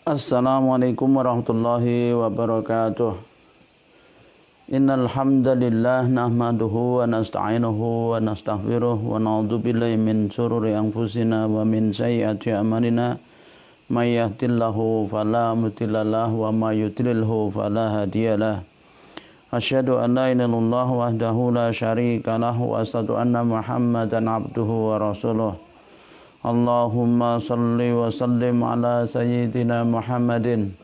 Assalamualaikum warahmatullahi wabarakatuh. Innal hamdalillah nahmaduhu wa nasta'inuhu wa nastaghfiruh wa na'udzu billahi min shururi anfusina wa min sayyiati a'malina. May yahdihillahu fala mudilla lahu wa may yudlilhu fala hadiyalah. Asyhadu an la ilaha illallah wahdahu la syarika lahu wa asyhadu anna Muhammadan abduhu wa rasuluh. Allahumma salli wa sallim ala sayyidina Muhammadin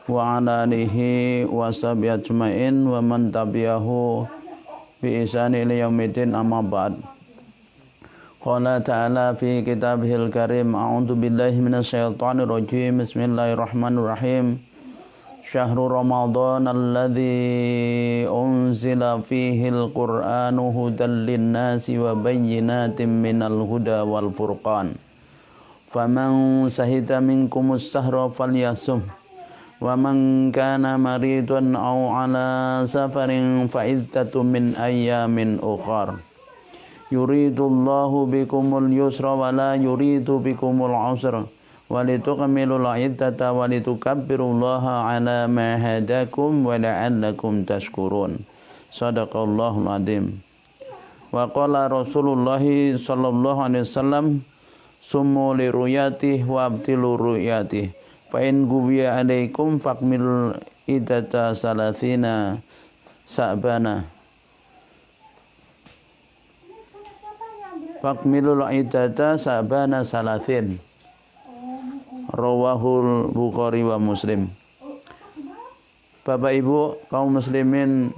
wa ala alihi wa sahbihi ajmain wa man tabi'ahu bi ihsan ila yaumiddin, amma ba'd. Qala ta'ala fi kitabihil karim, a'udzu billahi minasyaitonir rajim. Bismillahirrahmanirrahim. Syahrul Ramadan alladzi unzila fihil Qur'anu hudal linnasi wa bayyinatin minal huda wal furqan. Faman sahida minkumus sahra falyasum wa man kana maridun aw ala safarin fa iddatun min ayyamin ukhar. Yuridullahu bikumul yusra wa la yuridu bikumul usra wa litukmilul iddata wa litukabbirullaha ala ma hadakum wa la'allakum tashkurun. Shadaqallahul adzim. Wa qala Rasulullah sallallahu alaihi wasallam, summu li ruyatih wa abtilu ruyatih fa in gubiya alaikum fakmil idata salathina sa'bana fakmilul idata sa'bana salathin. Rawahul Bukhari wa Muslim. Bapak Ibu kaum muslimin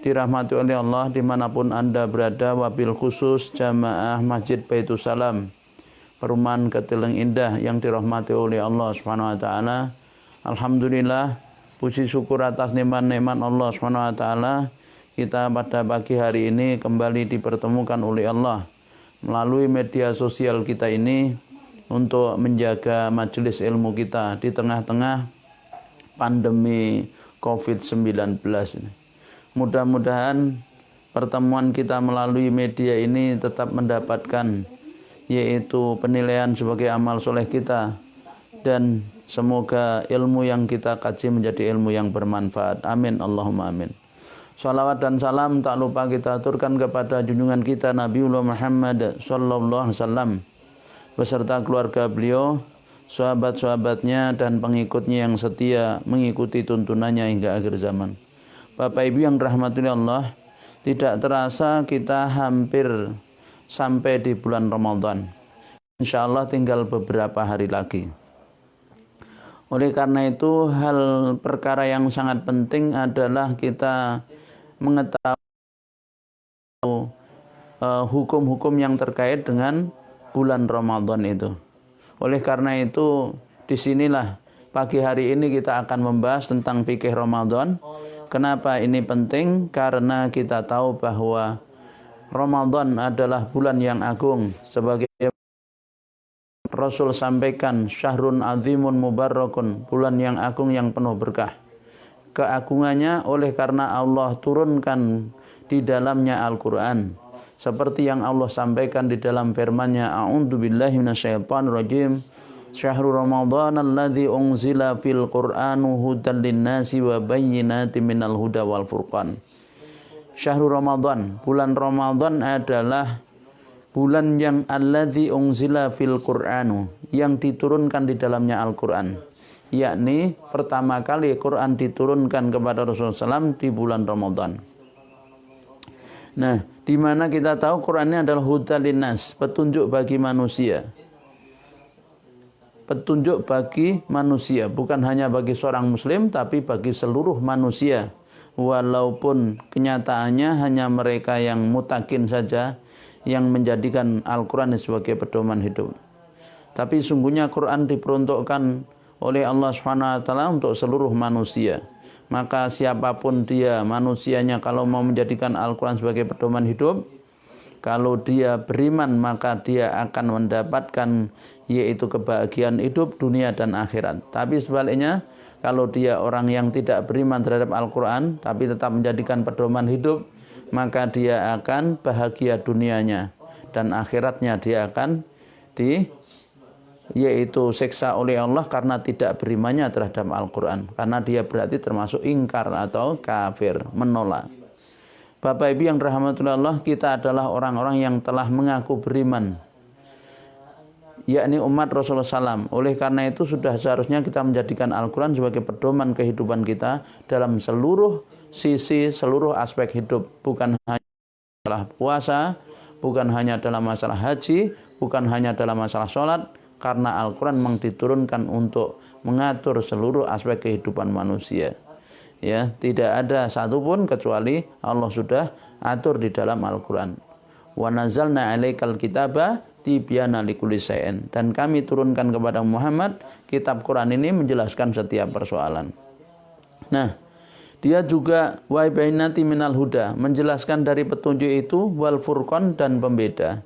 dirahmati oleh Allah dimanapun Anda berada, wabil khusus jamaah Masjid Baitus Salam Perumahan Kateleng Indah yang dirahmati oleh Allah Subhanahu wa taala. Alhamdulillah, puji syukur atas nikmat-nikmat Allah Subhanahu wa taala, kita pada pagi hari ini kembali dipertemukan oleh Allah melalui media sosial kita ini untuk menjaga majelis ilmu kita di tengah-tengah pandemi COVID-19 ini. Mudah-mudahan pertemuan kita melalui media ini tetap mendapatkan yaitu penilaian sebagai amal soleh kita, dan semoga ilmu yang kita kaji menjadi ilmu yang bermanfaat. Amin Allahumma amin. Salawat dan salam tak lupa kita aturkan kepada junjungan kita Nabiullah Muhammad sallallahu alaihi wasallam beserta keluarga beliau, sahabat-sahabatnya dan pengikutnya yang setia mengikuti tuntunannya hingga akhir zaman. Bapak Ibu yang dirahmati Allah, tidak terasa kita hampir sampai di bulan Ramadan. Insya Allah tinggal beberapa hari lagi. Oleh karena itu, hal perkara yang sangat penting adalah kita mengetahui hukum-hukum yang terkait dengan bulan Ramadan itu. Oleh karena itu, disinilah pagi hari ini kita akan membahas tentang fikih Ramadan. Kenapa ini penting? Karena kita tahu bahwa Ramadan adalah bulan yang agung, sebagai Rasul sampaikan, syahrun azimun mubarakun, bulan yang agung yang penuh berkah. Keagungannya oleh karena Allah turunkan di dalamnya Al-Quran, seperti yang Allah sampaikan di dalam firman-Nya, a'udzu billahi minasyaitonir rajim, syahrul Ramadan alladzi unzila fil Qur'anu hudal linnasi wa bayyinatin minal huda wal furqan. Syahrul Ramadan, bulan Ramadan adalah bulan yang alladzi unzila fil Qur'anu, yang diturunkan di dalamnya Al-Quran. Yakni pertama kali Quran diturunkan kepada Rasulullah SAW di bulan Ramadan. Nah, di mana kita tahu Qurannya adalah hudal linnas, petunjuk bagi manusia. Petunjuk bagi manusia, bukan hanya bagi seorang muslim, tapi bagi seluruh manusia. Walaupun kenyataannya hanya mereka yang mutakin saja yang menjadikan Al-Quran sebagai pedoman hidup. Tapi sungguhnya Quran diperuntukkan oleh Allah SWT untuk seluruh manusia. Maka siapapun dia, manusianya, kalau mau menjadikan Al-Quran sebagai pedoman hidup, kalau dia beriman maka dia akan mendapatkan yaitu kebahagiaan hidup dunia dan akhirat. Tapi sebaliknya, kalau dia orang yang tidak beriman terhadap Al-Quran tapi tetap menjadikan pedoman hidup, maka dia akan bahagia dunianya dan akhiratnya dia akan yaitu siksa oleh Allah karena tidak berimannya terhadap Al-Quran. Karena dia berarti termasuk ingkar atau kafir, menolak. Bapak Ibu yang dirahmati Allah, kita adalah orang-orang yang telah mengaku beriman, yakni umat Rasulullah SAW. Oleh karena itu sudah seharusnya kita menjadikan Al-Quran sebagai pedoman kehidupan kita dalam seluruh sisi, seluruh aspek hidup. Bukan hanya masalah puasa, bukan hanya dalam masalah haji, bukan hanya dalam masalah sholat, karena Al-Quran memang diturunkan untuk mengatur seluruh aspek kehidupan manusia. Ya, tidak ada satupun kecuali Allah sudah atur di dalam Al-Quran. Wa nazalna 'alaikal kitaba tibyana likulli syai'in. Dan kami turunkan kepada Muhammad kitab Quran ini menjelaskan setiap persoalan. Nah, dia juga wa bainati minal huda, menjelaskan dari petunjuk itu, wal furqan, dan pembeda.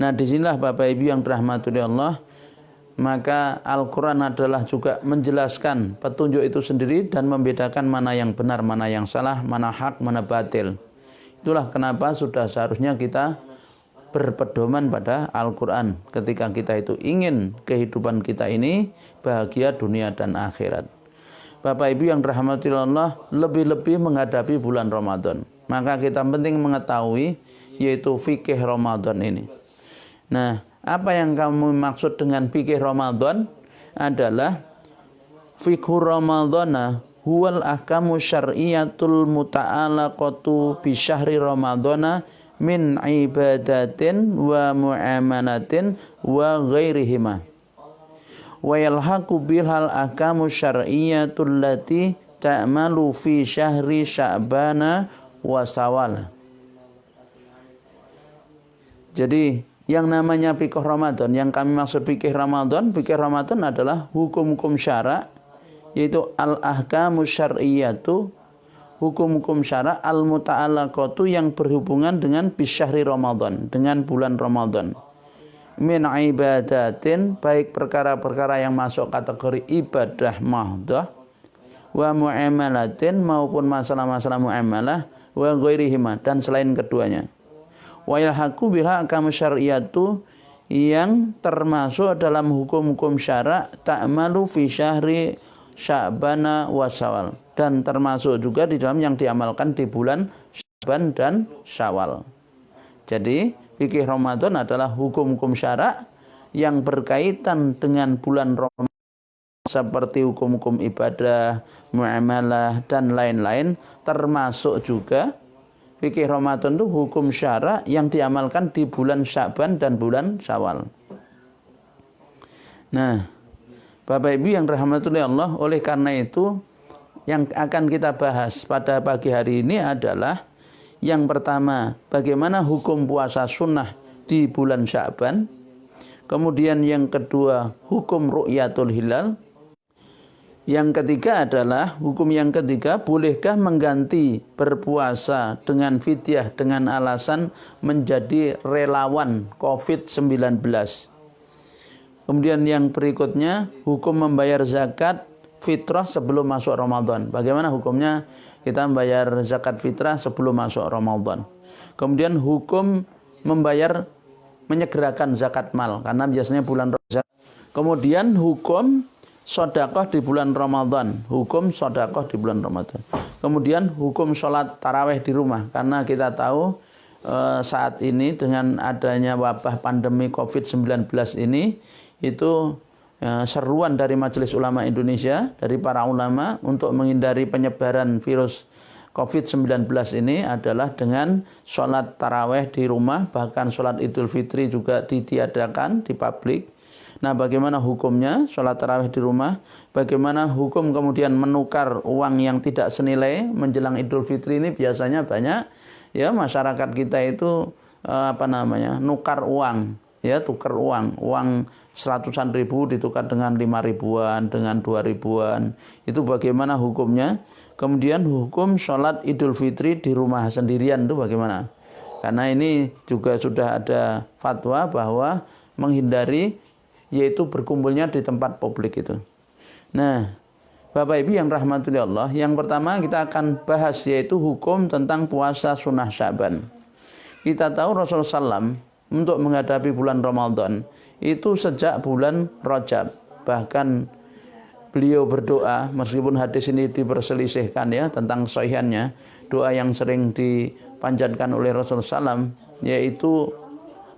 Nah, disinilah Bapak Ibu yang dirahmati Allah, maka Al-Quran adalah juga menjelaskan petunjuk itu sendiri dan membedakan mana yang benar, mana yang salah, mana hak, mana batil. Itulah kenapa sudah seharusnya kita berpedoman pada Al-Quran ketika kita itu ingin kehidupan kita ini bahagia dunia dan akhirat. Bapak Ibu yang dirahmati Allah, lebih-lebih menghadapi bulan Ramadan, maka kita penting mengetahui yaitu fikih Ramadan ini. Nah, apa yang kamu maksud dengan fikih Ramadan adalah fikhu Ramadana huwal ahkamu syar'iyatul muta'alaqatu bi syahri Ramadana min ibadatin wa mu'amalatin wa ghairihima wa yalhaqu bihal ahkamu syar'iyatul lati ta'malu fi syahri Sya'bana wa Syawal. Jadi yang namanya fikih Ramadan, yang kami maksud fikih Ramadan adalah hukum-hukum syara, yaitu al-ahkamu syar'iyyatu, hukum-hukum syara al-muta'alaqatu yang berhubungan dengan bisyahri Ramadan, dengan bulan Ramadan. Min ibadatin, baik perkara-perkara yang masuk kategori ibadah mahdah, wa mu'amalatin, maupun masalah-masalah mu'amalah, wa ghairihima, dan selain keduanya. Wa yalhaqu biha ahkamu syar'iyyatu, yang termasuk dalam hukum-hukum syara ta'malu fi syahri Sya'bana wa Syawal, dan termasuk juga di dalam yang diamalkan di bulan Sya'ban dan Syawal. Jadi fikih Ramadan adalah hukum-hukum syara yang berkaitan dengan bulan Ramadan, seperti hukum-hukum ibadah, muamalah, dan lain-lain. Termasuk juga fikih Ramadan itu hukum syara yang diamalkan di bulan Sya'ban dan bulan Syawal. Nah, Bapak Ibu yang dirahmati Allah, oleh karena itu yang akan kita bahas pada pagi hari ini adalah yang pertama, bagaimana hukum puasa sunnah di bulan Sya'ban. Kemudian yang kedua, hukum ru'yatul hilal. Yang ketiga adalah, hukum yang ketiga, bolehkah mengganti berpuasa dengan fidyah dengan alasan menjadi relawan COVID-19. Kemudian yang berikutnya, hukum membayar zakat fitrah sebelum masuk Ramadan. Bagaimana hukumnya kita membayar zakat fitrah sebelum masuk Ramadan. Kemudian hukum membayar, menyegerakan zakat mal, karena biasanya bulan Ramadan. Kemudian hukum sedekah di bulan Ramadan, hukum sedekah di bulan Ramadan. Kemudian hukum sholat taraweh di rumah, karena kita tahu saat ini dengan adanya wabah pandemi COVID-19 ini, itu seruan dari Majelis Ulama Indonesia, dari para ulama untuk menghindari penyebaran virus COVID-19 ini adalah dengan sholat taraweh di rumah, bahkan sholat Idul Fitri juga ditiadakan di publik. Nah, bagaimana hukumnya sholat tarawih di rumah? Bagaimana hukum kemudian menukar uang yang tidak senilai menjelang Idul Fitri ini? Biasanya banyak ya masyarakat kita itu nukar uang, ya, tukar uang 100-an ribu ditukar dengan 5 ribuan, dengan 2 ribuan. Itu bagaimana hukumnya? Kemudian hukum sholat Idul Fitri di rumah sendirian itu bagaimana? Karena ini juga sudah ada fatwa bahwa menghindari yaitu berkumpulnya di tempat publik itu. Nah, Bapak Ibu yang rahmati Allah, yang pertama kita akan bahas yaitu hukum tentang puasa sunnah Sya'ban. Kita tahu Rasulullah SAW untuk menghadapi bulan Ramadan itu sejak bulan Rajab. Bahkan beliau berdoa, meskipun hadis ini diperselisihkan ya tentang sahihannya, doa yang sering dipanjatkan oleh Rasulullah SAW yaitu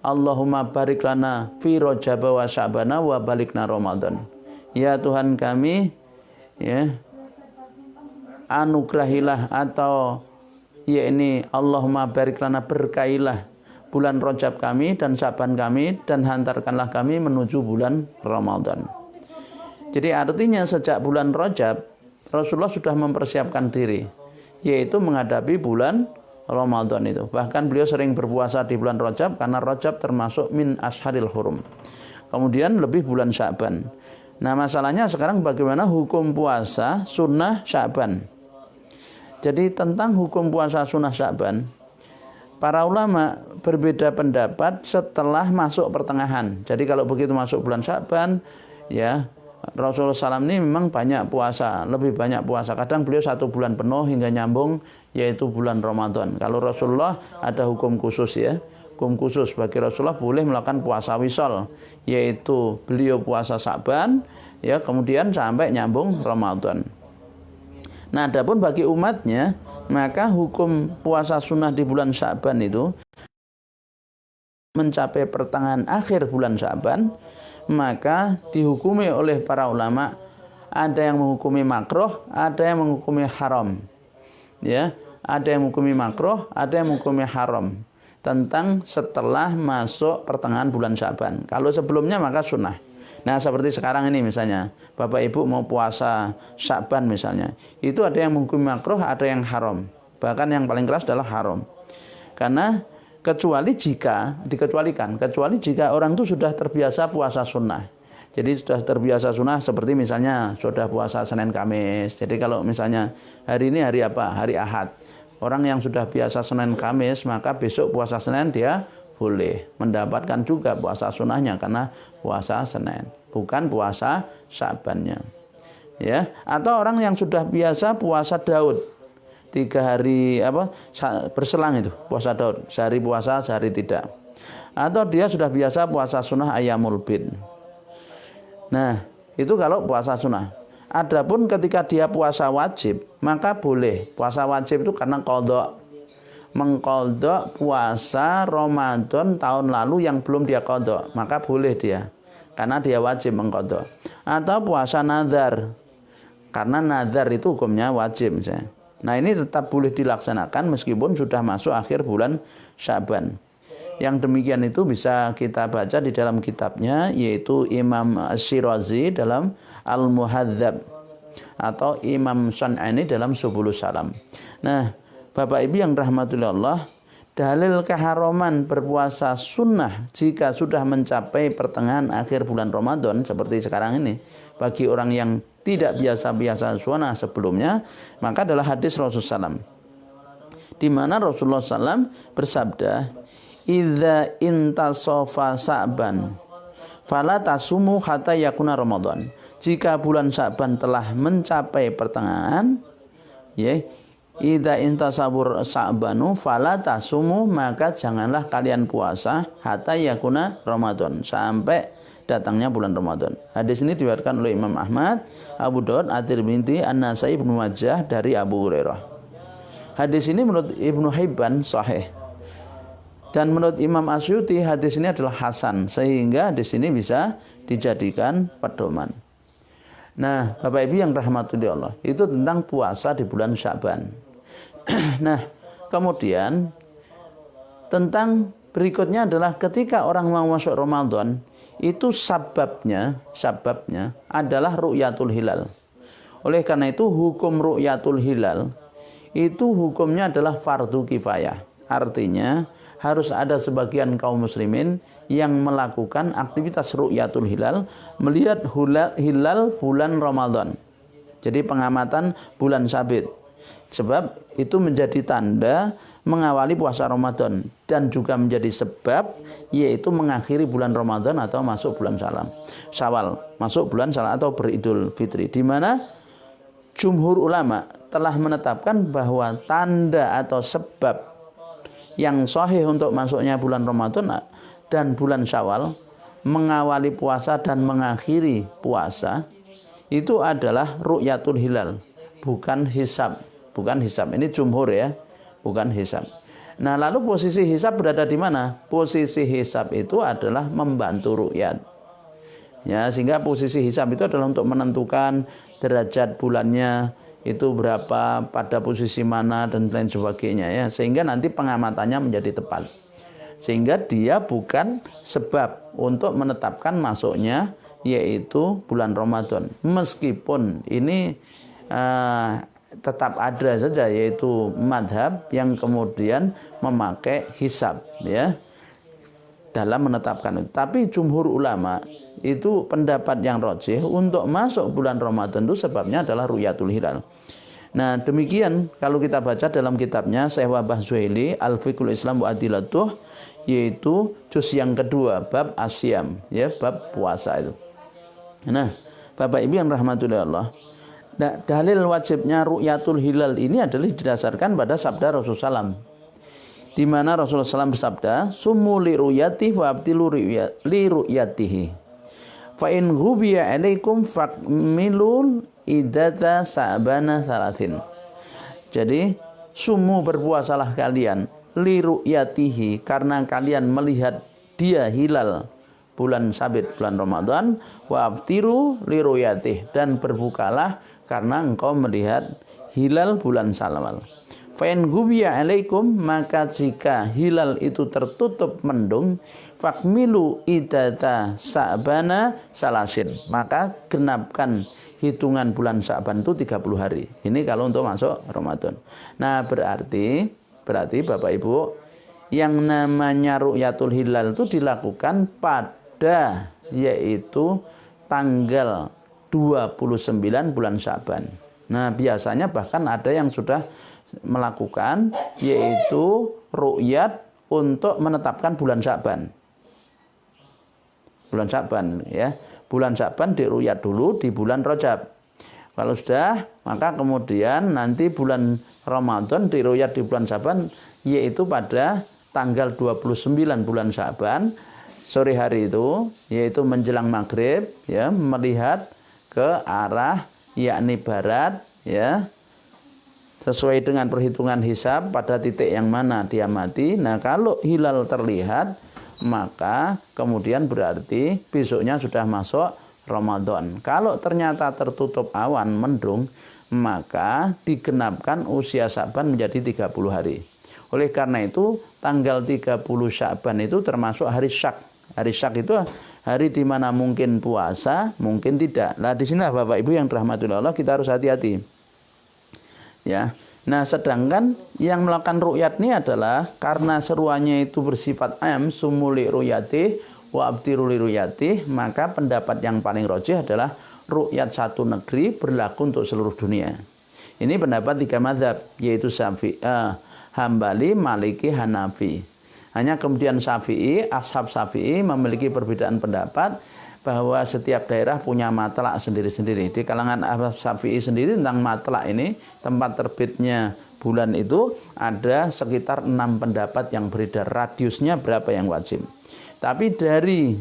Allahumma barik lana fi Rajab wa Sya'bana wa balikna Ramadan. Ya Tuhan kami, ya, anugerahilah atau ya ini Allahumma barik lana, berkailah bulan Rajab kami dan Sya'ban kami dan hantarkanlah kami menuju bulan Ramadan. Jadi artinya sejak bulan Rajab Rasulullah sudah mempersiapkan diri, yaitu menghadapi bulan Ramadan itu. Bahkan beliau sering berpuasa di bulan Rajab karena Rajab termasuk min ashharil hurum. Kemudian lebih bulan Sya'ban. Nah masalahnya sekarang bagaimana hukum puasa sunnah Sya'ban. Jadi tentang hukum puasa sunnah Sya'ban, para ulama berbeda pendapat setelah masuk pertengahan. Jadi kalau begitu masuk bulan Sya'ban, ya Rasulullah SAW ini memang banyak puasa, lebih banyak puasa. Kadang beliau 1 bulan penuh hingga nyambung, yaitu bulan Ramadan. Kalau Rasulullah ada hukum khusus ya. Hukum khusus bagi Rasulullah boleh melakukan puasa wisol, yaitu beliau puasa Sya'ban, ya kemudian sampai nyambung Ramadan. Nah, adapun bagi umatnya, maka hukum puasa sunnah di bulan Sya'ban itu mencapai pertengahan akhir bulan Sya'ban, maka dihukumi oleh para ulama, ada yang menghukumi makruh, ada yang menghukumi haram. Ya, ada yang menghukumi makruh, ada yang menghukumi haram tentang setelah masuk pertengahan bulan Sya'ban. Kalau sebelumnya maka sunnah. Nah, seperti sekarang ini misalnya, Bapak Ibu mau puasa Sya'ban misalnya, itu ada yang menghukumi makruh, ada yang haram. Bahkan yang paling keras adalah haram. Karena kecuali jika orang itu sudah terbiasa puasa sunnah. Jadi sudah terbiasa sunnah, seperti misalnya sudah puasa Senin Kamis. Jadi kalau misalnya hari ini hari apa? Hari Ahad. Orang yang sudah biasa Senin Kamis, maka besok puasa Senin dia boleh mendapatkan juga puasa sunnahnya karena puasa Senin, bukan puasa Sya'bannya. Ya, atau orang yang sudah biasa puasa Daud. 3 hari berselang itu puasa Daud, sehari puasa sehari tidak. Atau dia sudah biasa puasa sunnah Ayyamul Bid. Nah itu kalau puasa sunnah. Adapun ketika dia puasa wajib, maka boleh. Puasa wajib itu karena qadha, mengqadha puasa Ramadan tahun lalu yang belum dia qadha, maka boleh dia karena dia wajib mengqadha. Atau puasa nazar, karena nazar itu hukumnya wajib misalnya. Nah ini tetap boleh dilaksanakan meskipun sudah masuk akhir bulan Sya'ban. Yang demikian itu bisa kita baca di dalam kitabnya, yaitu Imam Syirazi dalam Al-Muhadzab atau Imam San'ani dalam Subulus Salam. Nah Bapak Ibu yang rahmatullah Allah, dalil keharaman berpuasa sunnah jika sudah mencapai pertengahan akhir bulan Ramadan seperti sekarang ini, bagi orang yang tidak biasa-biasa sunnah sebelumnya, maka adalah hadis Rasulullah SAW, di mana Rasulullah SAW bersabda, "Idza intasofa Sya'ban, fala tasumu hatta yakuna Ramadan." Jika bulan Sya'ban telah mencapai pertengahan, ya, idza intasabur Sya'banu fala tasumu, maka janganlah kalian puasa hatta yakuna Ramadan, sampai datangnya bulan Ramadan. Hadis ini diriwayatkan oleh Imam Ahmad, Abu Daud, At-Tirmidzi, An-Nasai, Ibnu Majah dari Abu Hurairah. Hadis ini menurut Ibnu Hibban sahih. Dan menurut Imam Asyuti hadis ini adalah hasan, sehingga hadis ini bisa dijadikan pedoman. Nah, Bapak Ibu yang rahmatullah Allah, itu tentang puasa di bulan Sya'ban. Nah, kemudian tentang berikutnya adalah ketika orang mau masuk Ramadan, itu sababnya adalah ru'yatul hilal. Oleh karena itu hukum ru'yatul hilal itu hukumnya adalah fardu kifayah. Artinya harus ada sebagian kaum muslimin yang melakukan aktivitas ru'yatul hilal, melihat hilal bulan Ramadan. Jadi pengamatan bulan sabit. Sebab itu menjadi tanda mengawali puasa Ramadan dan juga menjadi sebab yaitu mengakhiri bulan Ramadan atau masuk bulan Syawal, masuk bulan Syawal atau beridul fitri, di mana jumhur ulama telah menetapkan bahwa tanda atau sebab yang sahih untuk masuknya bulan Ramadan dan bulan Syawal, mengawali puasa dan mengakhiri puasa, itu adalah ru'yatul hilal, bukan hisab. Bukan hisab. Ini jumhur ya, bukan hisab. Nah, lalu posisi hisab berada di mana? Posisi hisab itu adalah membantu ru'yat. Ya, sehingga posisi hisab itu adalah untuk menentukan derajat bulannya itu berapa, pada posisi mana dan lain sebagainya ya, sehingga nanti pengamatannya menjadi tepat. Sehingga dia bukan sebab untuk menetapkan masuknya yaitu bulan Ramadan. Meskipun ini tetap ada saja yaitu madhab yang kemudian memakai hisab ya dalam menetapkan itu. Tapi jumhur ulama itu pendapat yang rajih untuk masuk bulan Ramadan itu sebabnya adalah ru'yatul hilal. Nah, demikian kalau kita baca dalam kitabnya Syekh Wahbah Zuhaili Al-Fiqhul Islam wa Adilatuh, yaitu juz yang kedua bab asyam ya, bab puasa itu. Nah, Bapak Ibu yang rahmatullahi Allah, nah, dalil wajibnya ru'yatul hilal ini adalah didasarkan pada sabda Rasulullah SAW, di mana Rasulullah SAW bersabda, "Summu li ru'yatihi wa abtilu li ru'yatihi. Fa in ghubiya alaikum fakmilul idata sa'bana salatin." Jadi, sumu berpuasalah kalian li ru'yatihi, karena kalian melihat dia hilal bulan sabit, bulan Ramadan, wa abtiru li ru'yatihi, dan berbukalah karena engkau melihat hilal bulan Syawal. Fa in ghubiya alaikum, maka jika hilal itu tertutup mendung, fakmilu idata sa'bana salasin, maka genapkan hitungan bulan Sya'ban itu 30 hari. Ini kalau untuk masuk Ramadan. Nah, berarti Bapak Ibu, yang namanya ru'yatul hilal itu dilakukan pada yaitu tanggal 29 bulan Sya'ban. Nah, biasanya bahkan ada yang sudah melakukan yaitu ru'yat untuk menetapkan bulan Sya'ban. Bulan Sya'ban ya. Bulan Sya'ban diru'yat dulu di bulan Rajab. Kalau sudah, maka kemudian nanti bulan Ramadan diru'yat di bulan Sya'ban, yaitu pada tanggal 29 bulan Sya'ban, sore hari itu, yaitu menjelang maghrib ya, melihat ke arah yakni barat ya, sesuai dengan perhitungan hisab pada titik yang mana dia mati. Nah, kalau hilal terlihat, maka kemudian berarti besoknya sudah masuk Ramadan. Kalau ternyata tertutup awan mendung, maka digenapkan usia Sya'ban menjadi 30 hari. Oleh karena itu, tanggal 30 Sya'ban itu termasuk hari syak. Hari syak itu hari di mana mungkin puasa, mungkin tidak. Nah, di sini Bapak Ibu yang dirahmati Allah, kita harus hati-hati. Ya. Nah, sedangkan yang melakukan ru'yat ini adalah karena seruannya itu bersifat am, sumuli ru'yati wa abtiru li ru'yati, maka pendapat yang paling rajih adalah ru'yat satu negeri berlaku untuk seluruh dunia. Ini pendapat tiga mazhab, yaitu Hambali, Maliki, Hanafi. Hanya kemudian Syafi'i, ashab Syafi'i memiliki perbedaan pendapat bahwa setiap daerah punya matlak sendiri-sendiri. Di kalangan Syafi'i sendiri tentang matlak ini, tempat terbitnya bulan itu ada sekitar 6 pendapat yang beredar. Radiusnya berapa yang wajib. Tapi dari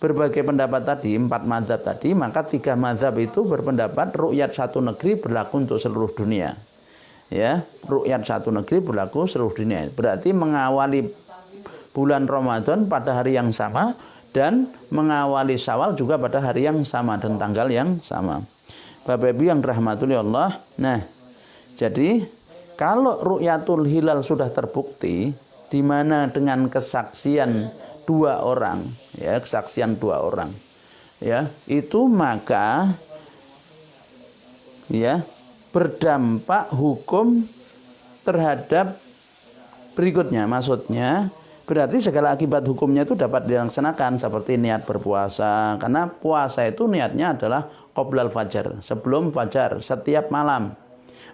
berbagai pendapat tadi, 4 mazhab tadi, maka 3 mazhab itu berpendapat ru'yat satu negeri berlaku untuk seluruh dunia. Ya, ru'yat satu negeri berlaku seluruh dunia. Berarti mengawali bulan Ramadan pada hari yang sama, dan mengawali Syawal juga pada hari yang sama dan tanggal yang sama. Bapak Ibu yang dirahmati Allah, nah, jadi kalau ru'yatul hilal sudah terbukti, di mana dengan kesaksian 2 orang, ya, kesaksian 2 orang, ya, itu maka ya berdampak hukum terhadap berikutnya, maksudnya berarti segala akibat hukumnya itu dapat dilaksanakan, seperti niat berpuasa, karena puasa itu niatnya adalah qoblal fajar, sebelum fajar, setiap malam.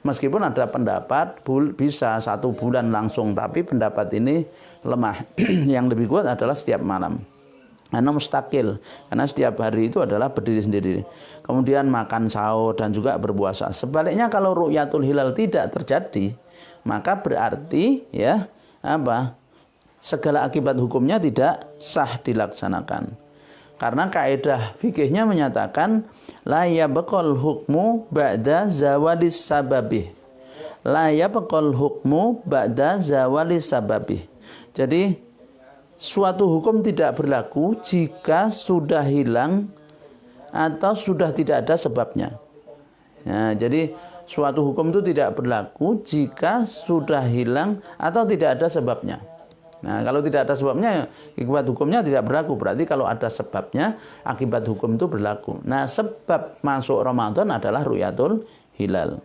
Meskipun ada pendapat bisa 1 bulan langsung, tapi pendapat ini lemah. Yang lebih kuat adalah setiap malam. Karena mustakil, karena setiap hari itu adalah berdiri sendiri. Kemudian makan sahur dan juga berpuasa. Sebaliknya kalau ru'yatul hilal tidak terjadi, maka berarti ya apa? segala akibat hukumnya tidak sah dilaksanakan. Karena kaidah fikihnya menyatakan la yabqal hukmu ba'da zawalis sababih. La yabqal hukmu ba'da zawalis sababih. Jadi suatu hukum tidak berlaku jika sudah hilang atau sudah tidak ada sebabnya. Nah, jadi suatu hukum itu tidak berlaku jika sudah hilang atau tidak ada sebabnya. Nah, kalau tidak ada sebabnya, akibat hukumnya tidak berlaku. Berarti kalau ada sebabnya, akibat hukum itu berlaku. Nah, sebab masuk Ramadan adalah ru'yatul hilal.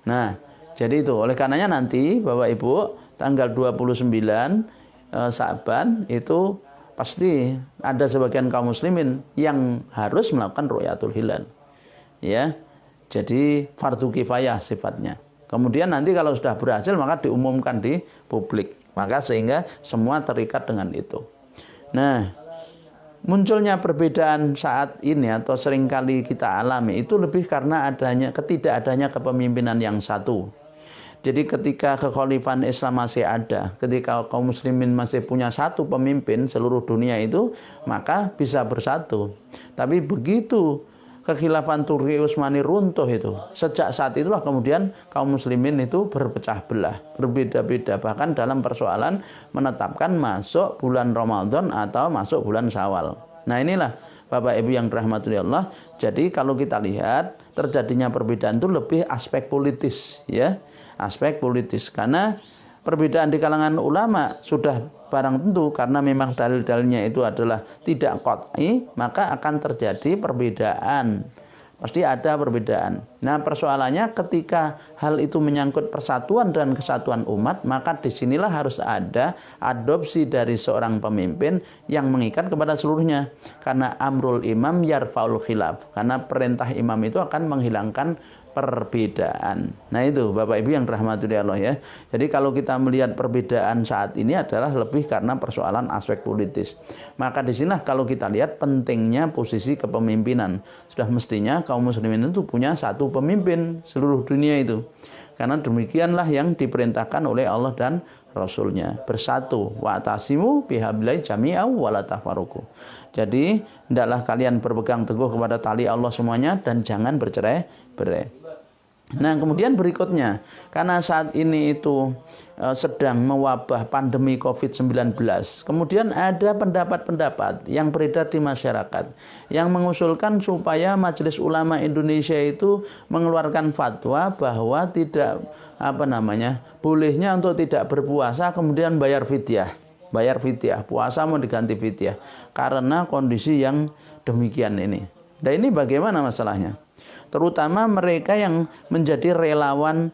Nah, jadi itu. Oleh karenanya nanti Bapak Ibu, tanggal 29 Sa'ban itu pasti ada sebagian kaum muslimin yang harus melakukan ru'yatul hilal. Ya. Jadi fardu kifayah sifatnya. Kemudian nanti kalau sudah berhasil maka diumumkan di publik. Maka sehingga semua terikat dengan itu. Nah, munculnya perbedaan saat ini atau seringkali kita alami itu lebih karena ketidakadanya kepemimpinan yang satu. Jadi ketika kekhalifahan Islam masih ada, ketika kaum muslimin masih punya satu pemimpin seluruh dunia itu, maka bisa bersatu. Tapi begitu kekhilafan Turki Utsmani runtuh itu, sejak saat itulah kemudian kaum muslimin itu berpecah belah, berbeda-beda, bahkan dalam persoalan menetapkan masuk bulan Ramadan atau masuk bulan Syawal. Nah, inilah Bapak Ibu yang dirahmati Allah. Jadi kalau kita lihat terjadinya perbedaan itu lebih aspek politis, ya, aspek politis. Karena perbedaan di kalangan ulama sudah barang tentu karena memang dalil-dalilnya itu adalah tidak qat'i, maka akan terjadi perbedaan. Pasti ada perbedaan. Nah, persoalannya ketika hal itu menyangkut persatuan dan kesatuan umat, maka disinilah harus ada adopsi dari seorang pemimpin yang mengikat kepada seluruhnya. Karena amrul imam yarfaul khilaf. Karena perintah imam itu akan menghilangkan perbedaan. Nah, itu Bapak Ibu yang dirahmati Allah ya. Jadi kalau kita melihat perbedaan saat ini adalah lebih karena persoalan aspek politis. Maka di sinilah kalau kita lihat pentingnya posisi kepemimpinan. Sudah mestinya kaum muslimin itu punya satu pemimpin seluruh dunia itu. Karena demikianlah yang diperintahkan oleh Allah dan Rasulnya. Bersatu. Wa'tasimu bihablillah jami'an wa la tafarruqu. Jadi hendaklah kalian berpegang teguh kepada tali Allah semuanya dan jangan bercerai-berai. Nah, kemudian berikutnya, karena saat ini itu sedang mewabah pandemi COVID-19, kemudian ada pendapat-pendapat yang beredar di masyarakat yang mengusulkan supaya Majelis Ulama Indonesia itu mengeluarkan fatwa bahwa tidak bolehnya untuk tidak berpuasa kemudian bayar fidyah. Puasa mau diganti fidyah karena kondisi yang demikian ini. Nah, ini bagaimana masalahnya? Terutama mereka yang menjadi relawan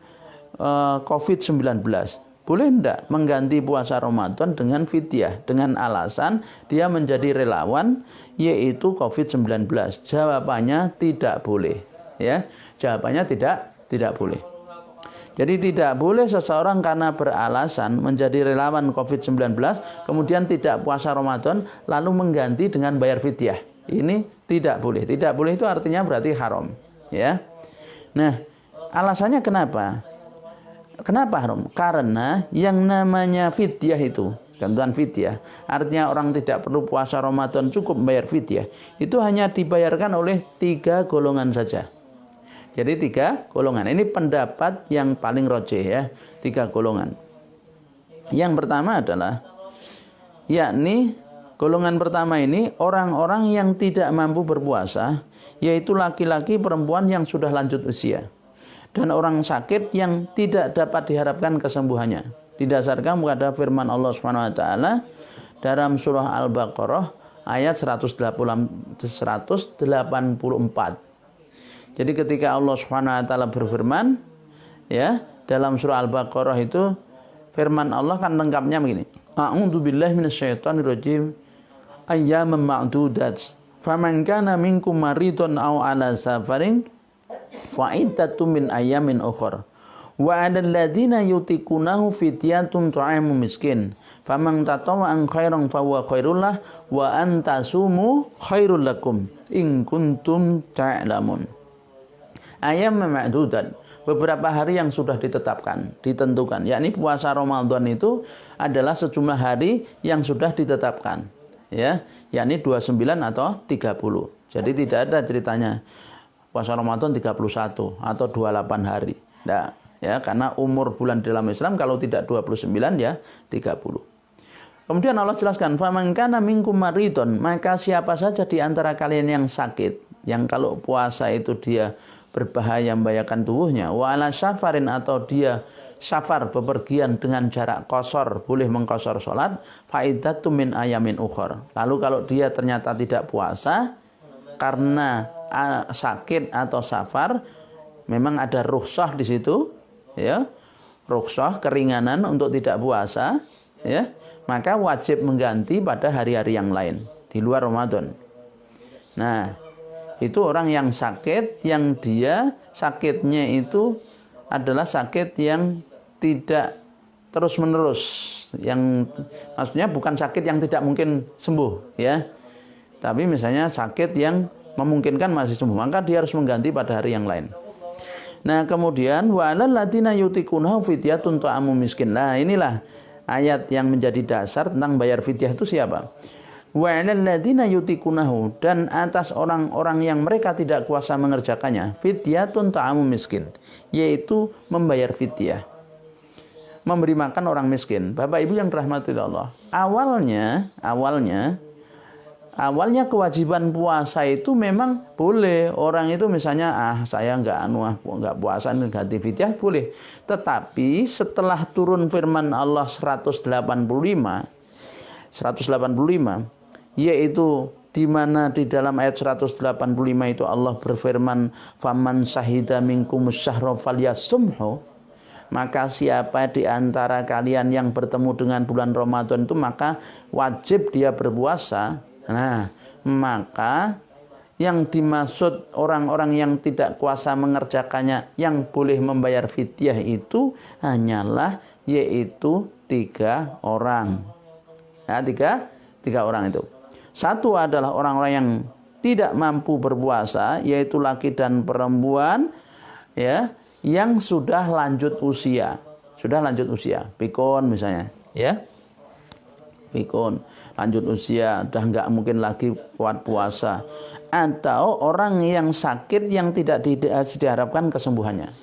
COVID-19. Boleh enggak mengganti puasa Ramadan dengan fidyah dengan alasan dia menjadi relawan yaitu COVID-19? Jawabannya tidak boleh, ya. Jawabannya tidak boleh. Jadi tidak boleh seseorang karena beralasan menjadi relawan COVID-19 kemudian tidak puasa Ramadan lalu mengganti dengan bayar fidyah. Ini tidak boleh. Tidak boleh itu artinya berarti haram. Ya, nah alasannya kenapa? Kenapa haram? Karena yang namanya fidyah itu, gantuan fidyah, artinya orang tidak perlu puasa Ramadan cukup bayar fidyah, itu hanya dibayarkan oleh 3 golongan saja. Jadi 3 golongan. Ini pendapat yang paling rajih ya, 3 golongan. Yang pertama adalah, yakni golongan pertama ini orang-orang yang tidak mampu berpuasa, yaitu laki-laki, perempuan yang sudah lanjut usia, dan orang sakit yang tidak dapat diharapkan kesembuhannya. Didasarkan pada firman Allah Subhanahu wa taala dalam surah Al-Baqarah ayat 184. Jadi ketika Allah Subhanahu wa taala berfirman ya, dalam surah Al-Baqarah itu firman Allah kan lengkapnya begini. A'udzubillahi minasyaitonirrajim. Ayyaman ma'dudat. Faman kana minkum maridun aw ala safarin fa iddatum min ayyamin ukhra. Wa 'alal ladzina yutiqunahu fidyatun ta'amu miskin. Faman tatawwa'an khairan fa huwa khairul lah wa an tasumu khairul lakum in kuntum ta'lamun. Ayyaman ma'dudat. beberapa hari yang sudah ditetapkan, ditentukan. Yakni puasa Ramadan itu adalah sejumlah hari yang sudah ditetapkan. Ya, yakni 29 atau 30. Jadi tidak ada ceritanya puasa Ramadan 31 atau 28 hari. Tidak, ya, karena umur bulan dalam Islam kalau tidak 29 ya 30. Kemudian Allah jelaskan, "Faman kana minkum maridun", maka siapa saja di antara kalian yang sakit, yang kalau puasa itu dia berbahaya membahayakan tubuhnya, wa ala safarin, atau dia safar bepergian dengan jarak qasar, boleh mengqasar salat, faidatum min ayamin ukhra. Lalu kalau dia ternyata tidak puasa karena sakit atau safar, memang ada rukhsah di situ, ya. Rukhsah keringanan untuk tidak puasa, ya. Maka wajib mengganti pada hari-hari yang lain di luar Ramadan. Nah, itu orang yang sakit, yang dia sakitnya itu adalah sakit yang tidak terus-menerus, yang maksudnya bukan sakit yang tidak mungkin sembuh, ya. Tapi misalnya sakit yang memungkinkan masih sembuh, maka dia harus mengganti pada hari yang lain. Nah, kemudian wa alal ladina yutiqunahu fidyatun ta'amu miskin. Nah, inilah ayat yang menjadi dasar tentang bayar fidyah itu siapa? Wa 'alal ladzina yutiqunahu, dan atas orang-orang yang mereka tidak kuasa mengerjakannya, fidyatun ta'amu miskin, yaitu membayar fidyah, memberi makan orang miskin. Bapak Ibu yang dirahmati Allah, awalnya kewajiban puasa itu memang boleh. Orang itu misalnya saya nggak puasa ganti fidyah boleh. Tetapi setelah turun firman Allah 185 yaitu di mana di dalam ayat 185 itu Allah berfirman, faman syahida minkumus syahra falyasumhu, maka siapa di antara kalian yang bertemu dengan bulan Ramadan itu maka wajib dia berpuasa. Nah, maka yang dimaksud orang-orang yang tidak kuasa mengerjakannya yang boleh membayar fidyah itu hanyalah yaitu 3 orang. Nah, tiga orang itu. Satu adalah orang-orang yang tidak mampu berpuasa, yaitu laki dan perempuan, ya, yang sudah lanjut usia. Pikun misalnya, ya. Pikun, lanjut usia, udah nggak mungkin lagi kuat puasa, atau orang yang sakit yang tidak diharapkan kesembuhannya,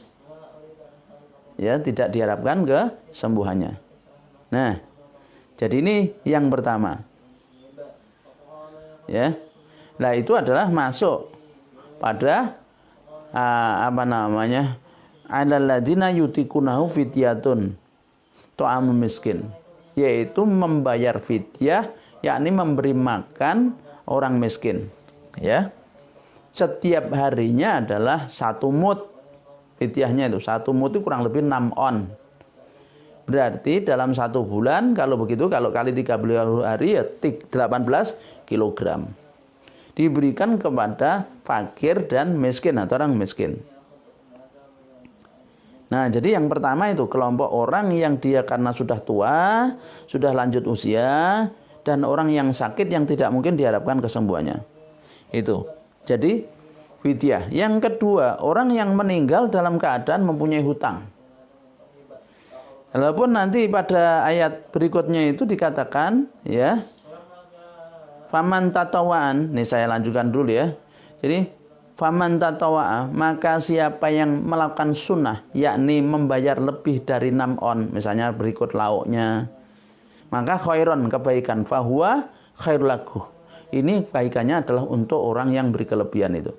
ya, tidak diharapkan kesembuhannya. Nah, jadi ini yang pertama, ya. Nah, itu adalah masuk pada alal ladzina yutiqunahu fidyatun ta'amu miskin, yaitu membayar fidyah, yakni memberi makan orang miskin, ya. Setiap harinya adalah 1 mud. Fidyahnya itu 1 mud itu kurang lebih 6 on. Berarti dalam 1 bulan kalau begitu, kalau kali 30 hari ya 18 kilogram. Diberikan kepada fakir dan miskin atau orang miskin. Nah, jadi yang pertama itu kelompok orang yang dia karena sudah tua, sudah lanjut usia, dan orang yang sakit yang tidak mungkin diharapkan kesembuhannya. Itu. Jadi fidyah. Yang kedua, orang yang meninggal dalam keadaan mempunyai hutang. Walaupun nanti pada ayat berikutnya itu dikatakan, ya, faman tatawaan. Nih saya lanjutkan dulu, ya. Jadi faman tatawaa, maka siapa yang melakukan sunnah, yakni membayar lebih dari 6 on, misalnya berikut lauknya, maka khairon, kebaikan, fahuwa khairul lahu. Ini kebaikannya adalah untuk orang yang beri kelebihan itu.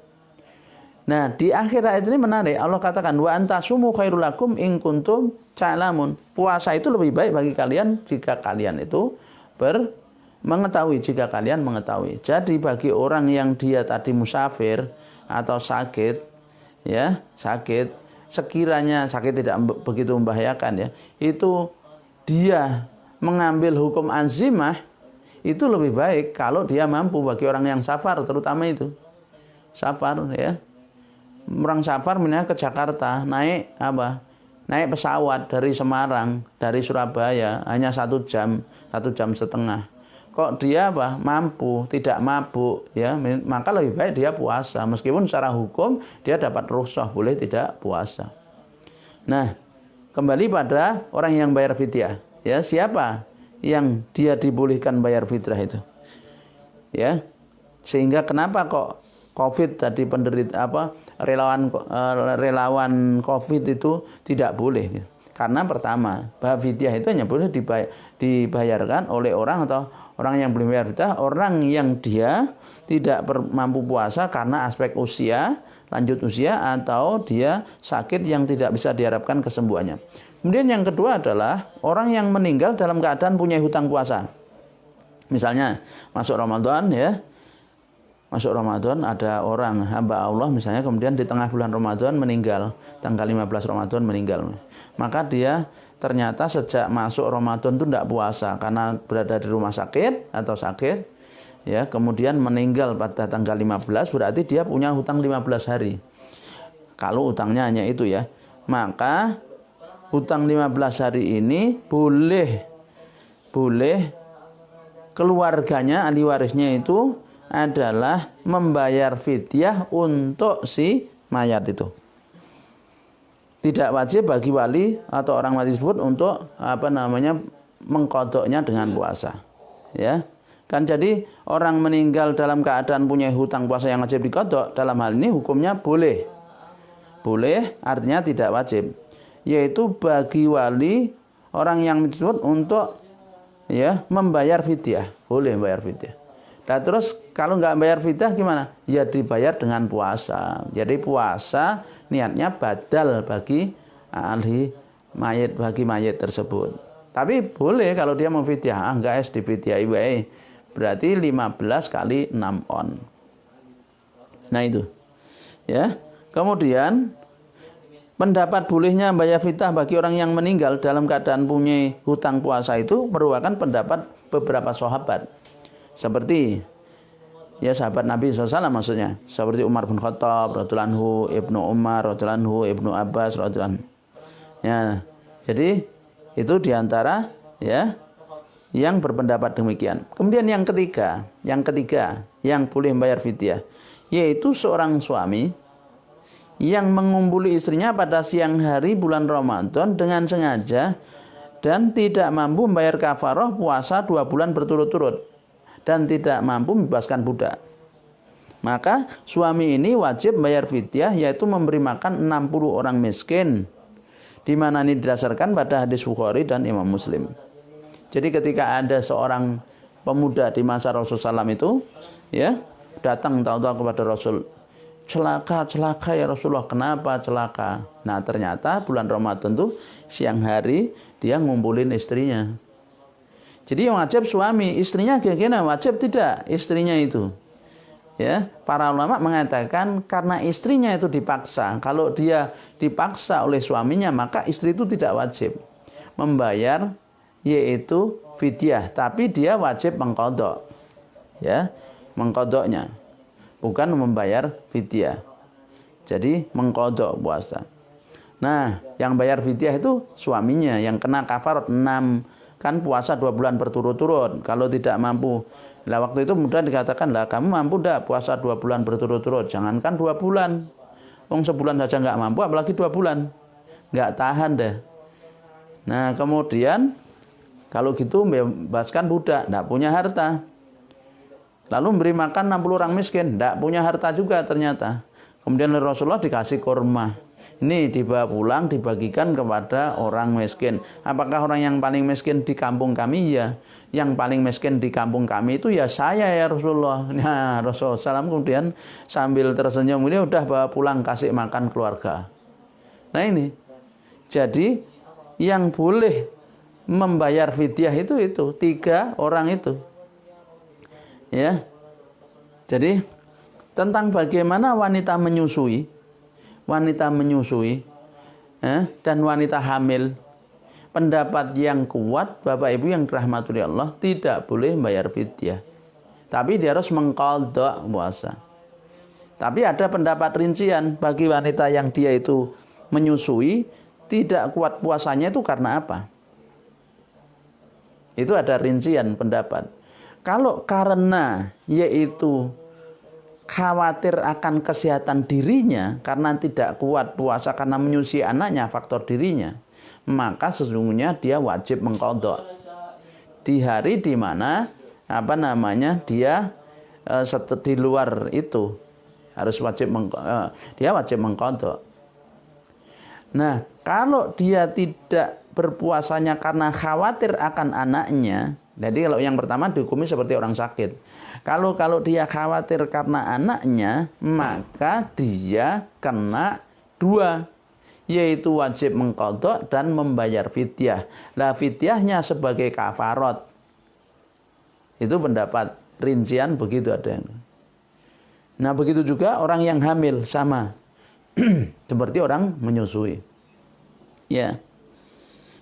Nah, di akhir ayat ini menarik, Allah katakan wa antasumu khairul lakum in kuntum ta'lamun. Puasa itu lebih baik bagi kalian jika kalian itu mengetahui, jika kalian mengetahui. Jadi bagi orang yang dia tadi musafir atau sakit, ya, sakit, sekiranya sakit tidak begitu membahayakan, ya, itu dia mengambil hukum azimah, itu lebih baik kalau dia mampu. Bagi orang yang safar terutama itu safar, ya, orang safar misalnya ke Jakarta, naik pesawat dari Semarang, dari Surabaya hanya 1 jam, 1,5 jam. Kok dia mampu, tidak mabuk, ya, maka lebih baik dia puasa. Meskipun secara hukum dia dapat rukhsah boleh tidak puasa. Nah, kembali pada orang yang bayar fidyah. Ya, siapa yang dia dibolehkan bayar fidyah itu? Ya. Sehingga kenapa kok COVID tadi relawan COVID itu tidak boleh? Karena pertama, bahwa fidyah itu hanya boleh dibayarkan oleh orang atau orang yang belum bayar fidyah, orang yang dia tidak mampu puasa karena aspek usia, lanjut usia, atau dia sakit yang tidak bisa diharapkan kesembuhannya. Kemudian yang kedua adalah orang yang meninggal dalam keadaan punya hutang puasa. Misalnya masuk Ramadan ya. Masuk Ramadan ada orang hamba Allah misalnya kemudian di tengah bulan Ramadan meninggal, tanggal 15 Ramadan meninggal. Maka dia ternyata sejak masuk Ramadan itu tidak puasa karena berada di rumah sakit atau sakit. Ya, kemudian meninggal pada tanggal 15 berarti dia punya hutang 15 hari. Kalau hutangnya hanya itu ya, maka hutang 15 hari ini boleh keluarganya, ahli warisnya itu adalah membayar fidyah untuk si mayat itu. Tidak wajib bagi wali atau orang mati tersebut untuk mengkodoknya dengan puasa. Ya. Kan jadi orang meninggal dalam keadaan punya hutang puasa yang wajib dikodok, dalam hal ini hukumnya boleh. Boleh artinya tidak wajib. Yaitu bagi wali orang yang tersebut untuk ya membayar fidyah, boleh bayar fidyah. Dan terus kalau nggak bayar fidyah gimana? Ya dibayar dengan puasa. Jadi puasa niatnya badal bagi ahli mayit, bagi mayit tersebut. Tapi boleh kalau dia mau fidyah, enggak es di fidyah ibae. Berarti 15 kali 6 on. Nah itu. Ya. Kemudian pendapat bolehnya bayar fidyah bagi orang yang meninggal dalam keadaan punya hutang puasa itu merupakan pendapat beberapa sahabat. Seperti ya sahabat Nabi SAW maksudnya. Seperti Umar bin Khattab radhiyallahu anhu, Ibnu Umar radhiyallahu anhu, Ibnu Abbas radhiyallahu anhu. Ya. Jadi itu diantara ya yang berpendapat demikian. Kemudian yang ketiga yang boleh membayar fidyah yaitu seorang suami yang mengumpuli istrinya pada siang hari bulan Ramadan dengan sengaja dan tidak mampu membayar kafarah puasa 2 bulan berturut-turut dan tidak mampu membebaskan budak. Maka suami ini wajib membayar fidyah yaitu memberi makan 60 orang miskin. Di mana ini didasarkan pada hadis Bukhari dan Imam Muslim. Jadi ketika ada seorang pemuda di masa Rasulullah SAW itu ya datang tahu-tahu kepada Rasul, celaka ya Rasulullah, kenapa celaka? Nah ternyata bulan Ramadan itu siang hari dia ngumpulin istrinya. Jadi yang wajib suami, istrinya gimana? Wajib tidak istrinya itu? Ya, para ulama mengatakan karena istrinya itu dipaksa. Kalau dia dipaksa oleh suaminya maka istri itu tidak wajib membayar yaitu fidyah, tapi dia wajib mengqadha. Ya, mengqadhanya. Bukan membayar fidyah. Jadi mengqadha puasa. Nah, yang bayar fidyah itu suaminya yang kena kafarat 6 kan puasa 2 bulan berturut-turut. Kalau tidak mampu, lah waktu itu kemudian dikatakan lah kamu mampu enggak puasa 2 bulan berturut-turut? Jangankan 2 bulan. Wong sebulan saja enggak mampu apalagi 2 bulan. Enggak tahan deh. Nah, kemudian kalau gitu bebaskan budak, tidak punya harta. Lalu memberi makan 60 orang miskin, tidak punya harta juga ternyata. Kemudian Rasulullah dikasih kurma. Ini dibawa pulang, dibagikan kepada orang miskin. Apakah orang yang paling miskin di kampung kami? Ya. Yang paling miskin di kampung kami itu ya saya ya Rasulullah. Nah Rasulullah SAW kemudian sambil tersenyum ini udah bawa pulang kasih makan keluarga. Nah ini. Jadi yang boleh membayar fidyah itu 3 orang itu. Ya. Jadi tentang bagaimana wanita menyusui dan wanita hamil, pendapat yang kuat Bapak Ibu yang dirahmati Allah tidak boleh membayar fidyah. Tapi dia harus mengqadha puasa. Tapi ada pendapat rincian bagi wanita yang dia itu menyusui tidak kuat puasanya itu karena apa? Itu ada rincian pendapat. Kalau karena yaitu khawatir akan kesehatan dirinya karena tidak kuat puasa karena menyusui anaknya, faktor dirinya, maka sesungguhnya dia wajib mengqadha di hari di mana dia di luar itu harus dia wajib mengqadha. Nah, kalau dia tidak berpuasanya karena khawatir akan anaknya, jadi kalau yang pertama dihukumi seperti orang sakit. Kalau dia khawatir karena anaknya, maka dia kena dua, yaitu wajib mengqadha dan membayar fidyah. Lah fidyahnya sebagai kafarat. Itu pendapat rincian begitu ada yang. Nah, begitu juga orang yang hamil sama. Seperti orang menyusui. Ya.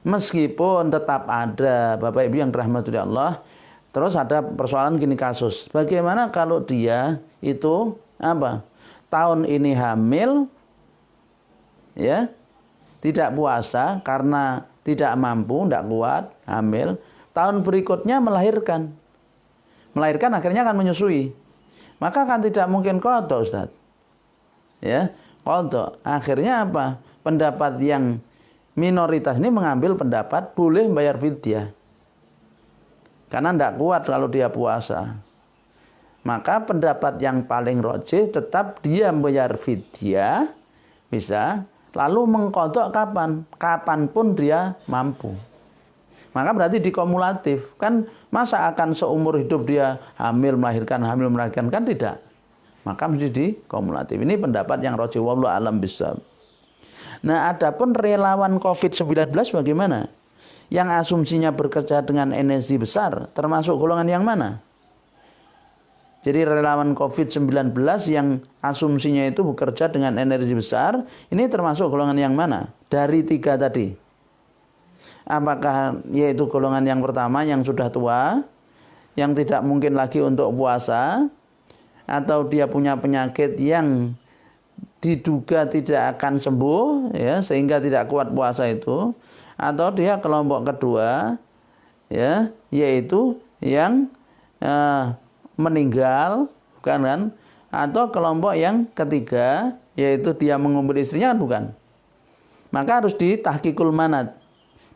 Meskipun tetap ada Bapak Ibu yang dirahmati Allah, terus ada persoalan gini kasus. Bagaimana kalau dia itu tahun ini hamil, ya, tidak puasa karena tidak mampu, tidak kuat, hamil. Tahun berikutnya melahirkan akhirnya akan menyusui. Maka kan tidak mungkin qadha, Ustaz. Ya, qadha. Akhirnya apa? Pendapat yang minoritas ini mengambil pendapat boleh bayar fidyah. Karena tidak kuat kalau dia puasa. Maka pendapat yang paling rajih tetap dia bayar fidyah bisa, lalu mengqadha kapanpun dia mampu. Maka berarti dikumulatif. Kan masa akan seumur hidup dia hamil melahirkan kan tidak. Maka mesti dikumulatif. Ini pendapat yang rajih wallahu alam bissawab. Nah, adapun relawan COVID-19 bagaimana? Yang asumsinya bekerja dengan energi besar, termasuk golongan yang mana? Jadi relawan COVID-19 yang asumsinya itu bekerja dengan energi besar, ini termasuk golongan yang mana? Dari 3 tadi. Apakah yaitu golongan yang pertama yang sudah tua, yang tidak mungkin lagi untuk puasa, atau dia punya penyakit yang diduga tidak akan sembuh, ya, sehingga tidak kuat puasa itu, atau dia kelompok kedua, ya, yaitu yang meninggal, bukan kan? Atau kelompok yang ketiga, yaitu dia mengumpul istrinya, bukan? Maka harus ditahqiqul manat,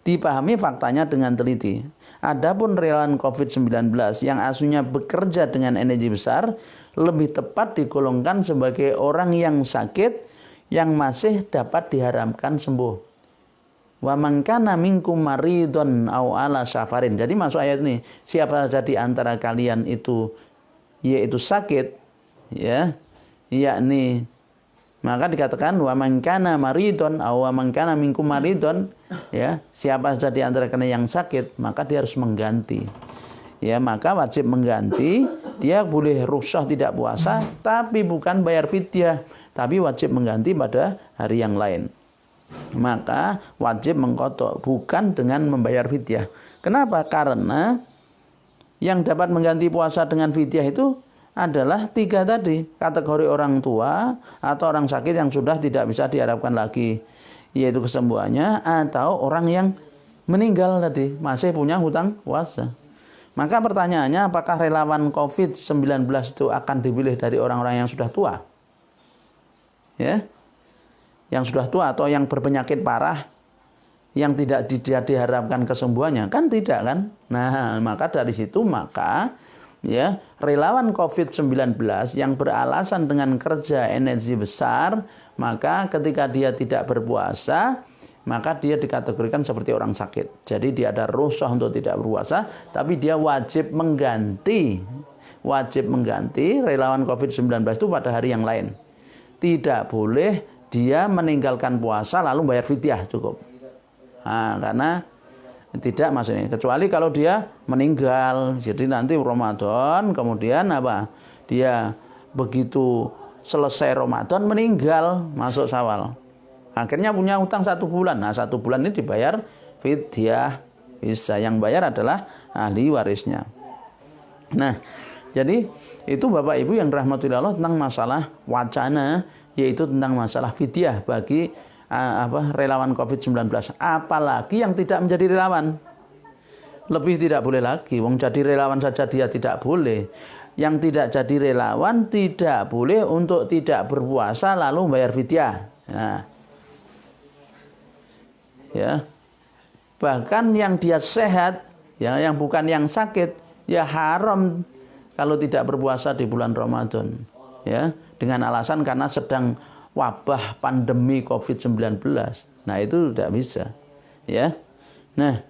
dipahami faktanya dengan teliti. Adapun relawan COVID-19 yang asuhnya bekerja dengan energi besar, lebih tepat digolongkan sebagai orang yang sakit yang masih dapat diharapkan sembuh. Wa man kana minkum maridun aw ala safarin. Jadi masuk ayat ini, siapa saja di antara kalian itu yaitu sakit, ya, yakni maka dikatakan wa man kana maridun aw wa man kana minkum maridun, ya, siapa saja di antara kalian yang sakit, maka dia harus mengganti. Ya, maka wajib mengganti. Dia boleh rukhsah tidak puasa, tapi bukan bayar fidyah, tapi wajib mengganti pada hari yang lain. Maka wajib mengqadha, bukan dengan membayar fidyah. Kenapa? Karena yang dapat mengganti puasa dengan fidyah itu adalah 3 tadi, kategori orang tua atau orang sakit yang sudah tidak bisa diharapkan lagi, yaitu kesembuhannya, atau orang yang meninggal tadi masih punya hutang puasa. Maka pertanyaannya, apakah relawan COVID-19 itu akan dipilih dari orang-orang yang sudah tua? Ya, yang sudah tua atau yang berpenyakit parah, yang tidak diharapkan kesembuhannya? Kan tidak kan? Nah, maka dari situ ya, relawan COVID-19 yang beralasan dengan kerja energi besar, maka ketika dia tidak berpuasa, maka dia dikategorikan seperti orang sakit. Jadi dia ada rukhsah untuk tidak berpuasa, tapi dia wajib mengganti relawan COVID-19 itu pada hari yang lain. Tidak boleh dia meninggalkan puasa lalu bayar fidyah, cukup. Nah, karena tidak maksudnya, kecuali kalau dia meninggal, jadi nanti Ramadan kemudian dia begitu selesai Ramadan meninggal, masuk Syawal, akhirnya punya hutang 1 bulan. Nah, 1 bulan ini dibayar fidyah, bisa. Yang bayar adalah ahli warisnya. Nah, jadi itu Bapak Ibu yang rahmatullahi Allah tentang masalah wacana, yaitu tentang masalah fidyah bagi relawan COVID-19. Apalagi yang tidak menjadi relawan, lebih tidak boleh lagi. Wong jadi relawan saja dia tidak boleh. yang tidak jadi relawan tidak boleh untuk tidak berpuasa lalu bayar fidyah. Nah, ya. Bahkan yang dia sehat, ya, yang bukan yang sakit, ya haram kalau tidak berpuasa di bulan Ramadan, ya, dengan alasan karena sedang wabah pandemi COVID-19. Nah, itu tidak bisa, ya. Nah,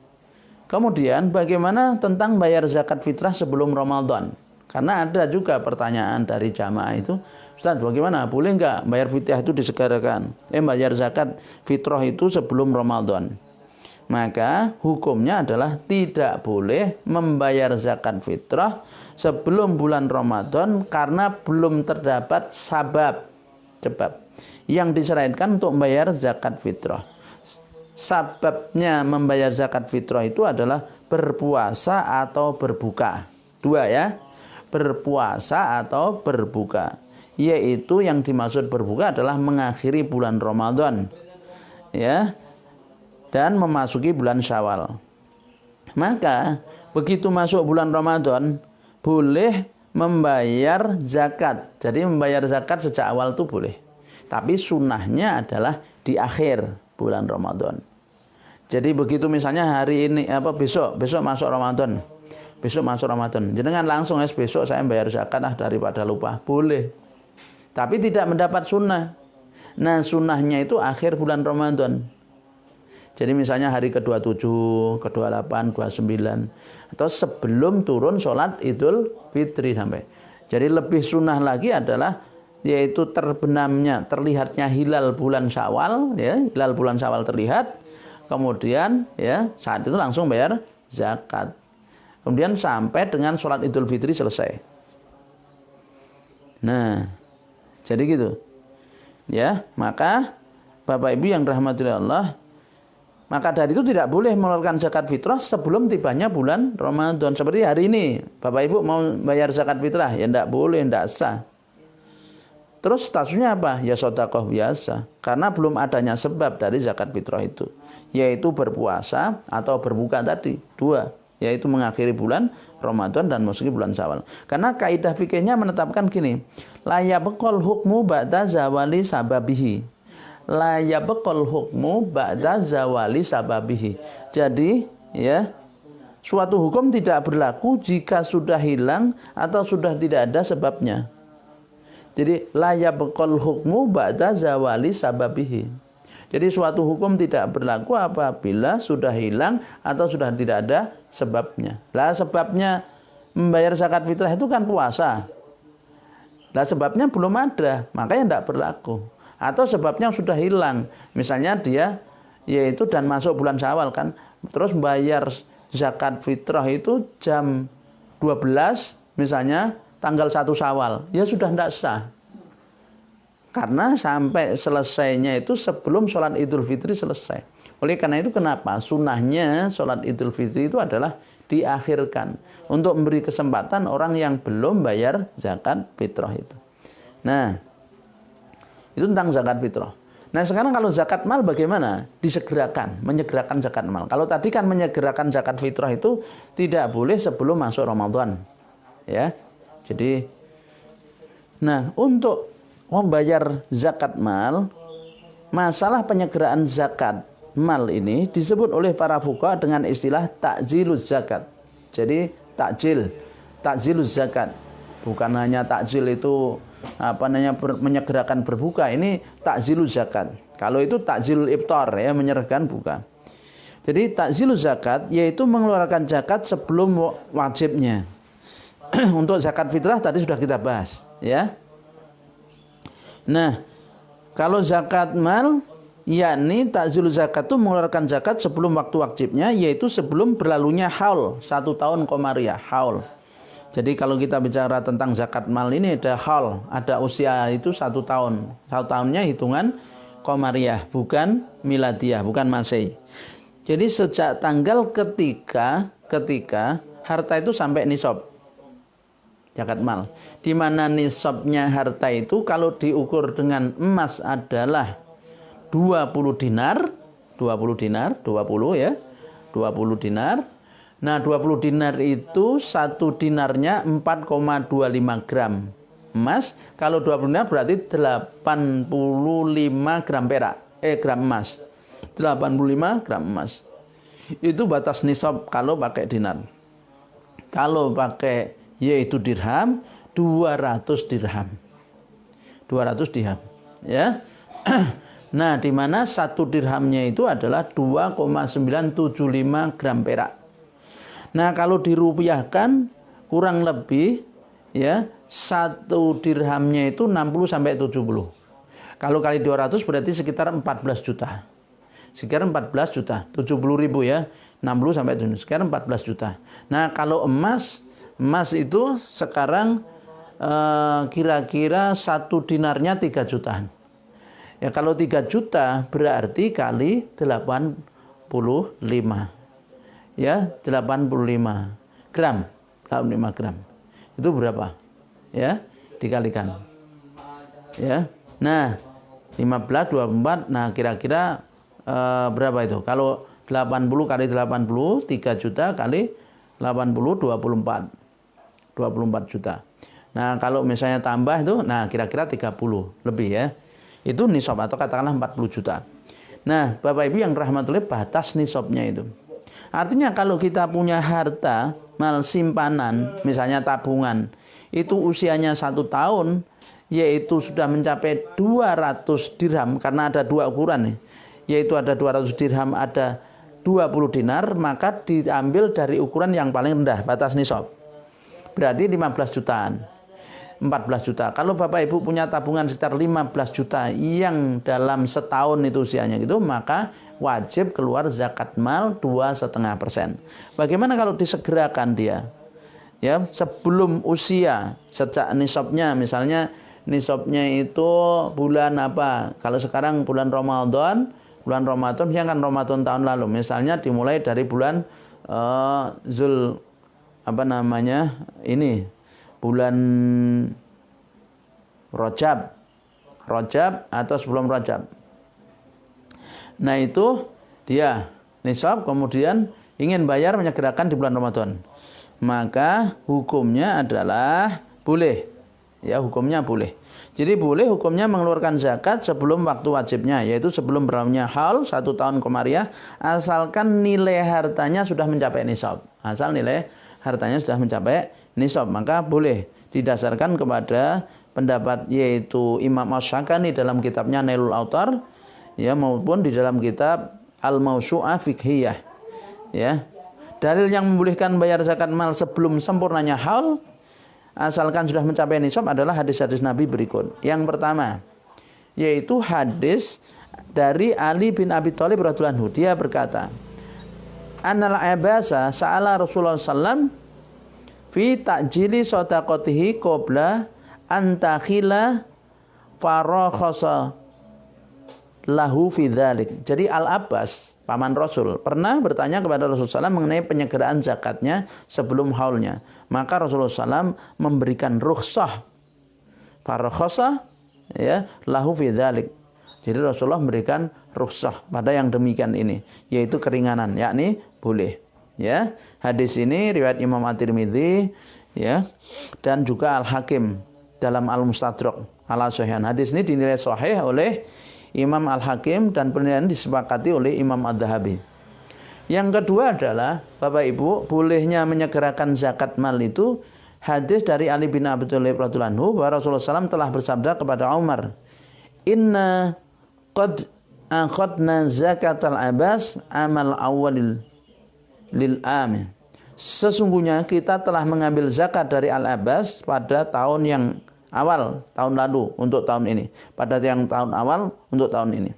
kemudian bagaimana tentang bayar zakat fitrah sebelum Ramadan? Karena ada juga pertanyaan dari jamaah itu, Ustaz, bagaimana? Boleh nggak bayar fitrah itu disegerakan? Bayar zakat fitrah itu sebelum Ramadan. Maka hukumnya adalah tidak boleh membayar zakat fitrah sebelum bulan Ramadan karena belum terdapat sebab yang disyariatkan untuk membayar zakat fitrah. Sababnya membayar zakat fitrah itu adalah berpuasa atau berbuka. Dua, ya. Berpuasa atau berbuka. Yaitu yang dimaksud berbuka adalah mengakhiri bulan Ramadan, ya, dan memasuki bulan Syawal. Maka begitu masuk bulan Ramadan boleh membayar zakat. Jadi membayar zakat sejak awal itu boleh. Tapi sunnahnya adalah di akhir bulan Ramadan. Jadi begitu misalnya hari ini besok masuk Ramadan. Besok masuk Ramadan. Jangan langsung besok saya bayar zakat daripada lupa. Boleh. Tapi tidak mendapat sunnah. Nah, sunnahnya itu akhir bulan Ramadan. Jadi misalnya hari ke-27, ke-28, 29 atau sebelum turun sholat Idul Fitri sampai. Jadi lebih sunnah lagi adalah yaitu terlihatnya hilal bulan Syawal, ya, hilal bulan Syawal terlihat. Kemudian, ya, saat itu langsung bayar zakat. Kemudian sampai dengan sholat Idul Fitri selesai. Nah, jadi gitu. Ya, maka Bapak Ibu yang dirahmati Allah, maka dari itu tidak boleh mengeluarkan zakat fitrah sebelum tibanya bulan Ramadan. Seperti hari ini, Bapak Ibu mau bayar zakat fitrah, ya tidak boleh, tidak sah. Terus statusnya apa? Ya sedekah biasa. Karena belum adanya sebab dari zakat fitrah itu, yaitu berpuasa atau berbuka tadi. Dua, yaitu mengakhiri bulan Ramadan dan memasuki bulan Syawal. Karena kaidah fikihnya menetapkan gini, la yabqal hukmu ba'da zawali sababihi. La yabqal hukmu ba'da zawali sababihi. Jadi, ya, suatu hukum tidak berlaku jika sudah hilang atau sudah tidak ada sebabnya. Jadi la yabqal hukmu ba'da zawali sababihi. Jadi suatu hukum tidak berlaku apabila sudah hilang atau sudah tidak ada sebabnya. Lah sebabnya membayar zakat fitrah itu kan puasa. Lah sebabnya belum ada, makanya tidak berlaku. Atau sebabnya sudah hilang. Misalnya dia yaitu dan masuk bulan Syawal kan, terus bayar zakat fitrah itu jam 12 misalnya tanggal 1 Syawal, ya sudah tidak sah. Karena sampai selesainya itu sebelum sholat Idul Fitri selesai. Oleh karena itu kenapa sunnahnya sholat Idul Fitri itu adalah diakhirkan untuk memberi kesempatan orang yang belum bayar zakat fitrah itu. Nah, itu tentang zakat fitrah. Nah, sekarang kalau zakat mal bagaimana? Disegerakan, menyegerakan zakat mal. Kalau tadi kan menyegerakan zakat fitrah itu tidak boleh sebelum masuk Ramadan. Ya. Jadi, nah, untuk membayar zakat mal, masalah penyegeraan zakat mal ini disebut oleh para fuqaha dengan istilah takjiluz zakat. Jadi takjiluz zakat. Bukan hanya takjil itu menyegerakan berbuka, ini takjiluz zakat. Kalau itu takjilul iftar, ya, menyegerakan buka. Jadi takjiluz zakat yaitu mengeluarkan zakat sebelum wajibnya. Untuk zakat fitrah tadi sudah kita bahas, ya. Nah, kalau zakat mal, yakni takjiluz zakat itu mengeluarkan zakat sebelum waktu wajibnya, yaitu sebelum berlalunya haul, 1 tahun komariah, haul. Jadi kalau kita bicara tentang zakat mal ini ada haul, ada usia itu 1 tahun. 1 tahunnya hitungan komariah, bukan miladiah, bukan masehi. Jadi sejak tanggal ketika harta itu sampai nisab. Zakat mal. Di mana nisabnya harta itu kalau diukur dengan emas adalah 20 dinar, 20 ya. 20 dinar. Nah, 20 dinar itu 1 dinarnya 4,25 gram emas. Kalau 20 dinar berarti 85 gram perak. Gram emas. 85 gram emas. Itu batas nisab kalau pakai dinar. Kalau pakai yaitu dirham, 200 dirham. 200 dirham, ya. Nah, di mana 1 dirhamnya itu adalah 2,975 gram perak. Nah, kalau dirupiahkan kurang lebih ya 1 dirhamnya itu 60 sampai 70. Kalau kali 200 berarti sekitar 14 juta. Sekitar 14 juta, 70 ribu ya. 60 sampai 70, sekitar 14 juta. Nah, kalau emas itu sekarang kira-kira 1 dinarnya 3 jutaan. Ya, kalau 3 juta berarti kali 85. Ya, 85 gram. 85 gram. Itu berapa? Ya, dikalikan. Ya. Nah, 15 24. Nah, kira-kira berapa itu? Kalau 80 kali 80, 3 juta kali 80, 24 juta. Nah, kalau misalnya tambah itu, nah kira-kira 30 lebih ya. Itu nisab atau katakanlah 40 juta. Nah, Bapak Ibu yang rahmatullahi, batas nisabnya itu. Artinya kalau kita punya harta mal simpanan, misalnya tabungan, itu usianya 1 tahun, yaitu sudah mencapai 200 dirham, karena ada 2 ukuran nih, yaitu ada 200 dirham, ada 20 dinar, maka diambil dari ukuran yang paling rendah, batas nisab. Berarti 15 jutaan. 14 juta. Kalau Bapak Ibu punya tabungan sekitar 15 juta yang dalam setahun itu usianya gitu, maka wajib keluar zakat mal 2,5%. Bagaimana kalau disegerakan dia? Ya, sebelum usia, sejak nisabnya, misalnya nisabnya itu bulan apa? Kalau sekarang bulan Ramadan misalnya kan Ramadan tahun lalu, misalnya dimulai dari bulan bulan Rajab atau sebelum Rajab. Nah, itu dia nisab, kemudian ingin bayar menyegerakan di bulan Ramadan. Maka hukumnya adalah boleh. Ya, hukumnya boleh. Jadi boleh hukumnya mengeluarkan zakat sebelum waktu wajibnya, yaitu sebelum berlalunya haul 1 tahun komariah, asalkan nilai hartanya sudah mencapai nisab. Asal nilai hartanya sudah mencapai nisab, maka boleh, didasarkan kepada pendapat yaitu Imam Asy-Syaukani dalam kitabnya Nailul Autar, ya, maupun di dalam kitab Al-Mawsu'ah Fiqhiyah. Ya. Dalil yang membolehkan bayar zakat mal sebelum sempurnanya haul, asalkan sudah mencapai nisab, adalah hadis-hadis Nabi berikut. Yang pertama, yaitu hadis dari Ali bin Abi Thalib radhiyallahu anhu. Dia berkata, Annal Abasa sa'ala Rasulullah sallam fi ta'jili shadaqatihi qabla antakhila farakhasa lahu fi dzalik. Jadi Al-Abbas, paman Rasul, pernah bertanya kepada Rasulullah SAW mengenai penyegeraan zakatnya sebelum haulnya. Maka Rasulullah SAW memberikan rukhsah, farakhasa, ya, lahu fi dzalik. Jadi Rasulullah memberikan rukhsah pada yang demikian ini, yaitu keringanan, yakni boleh. Ya, hadis ini riwayat Imam At-Tirmidzi, ya, dan juga Al-Hakim dalam Al-Mustadrak ala Sahihan. Hadis ini dinilai sahih oleh Imam Al-Hakim dan penilaian disepakati oleh Imam Ad-Dhahabi. Yang kedua adalah, Bapak Ibu, bolehnya menyegerakan zakat mal itu hadis dari Ali bin Abi Thalib radhiyallahu anhu bahwa Rasulullah SAW telah bersabda kepada Umar, Inna qad akhadna zakatal abas amal awalil lil am. Sesungguhnya kita telah mengambil zakat dari Al-Abbas pada tahun yang awal, tahun lalu untuk tahun ini. Pada yang tahun awal untuk tahun ini.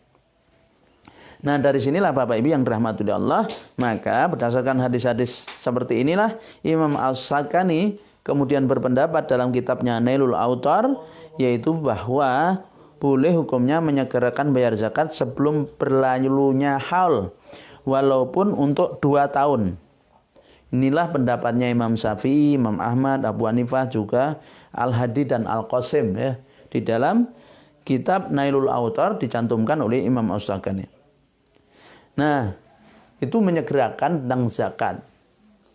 Nah, dari sinilah Bapak Ibu yang dirahmati Allah, maka berdasarkan hadis-hadis seperti inilah Imam Asy-Syaukani kemudian berpendapat dalam kitabnya Nailul Autar, yaitu bahwa boleh hukumnya menyegerakan bayar zakat sebelum berlalunya haul, walaupun untuk 2 tahun. Inilah pendapatnya Imam Syafi'i, Imam Ahmad, Abu Hanifah, juga Al-Hadi dan Al-Qasim, ya. Di dalam kitab Nailul Autar dicantumkan oleh Imam Asy-Syaukani. Nah, itu menyegerakan tentang zakat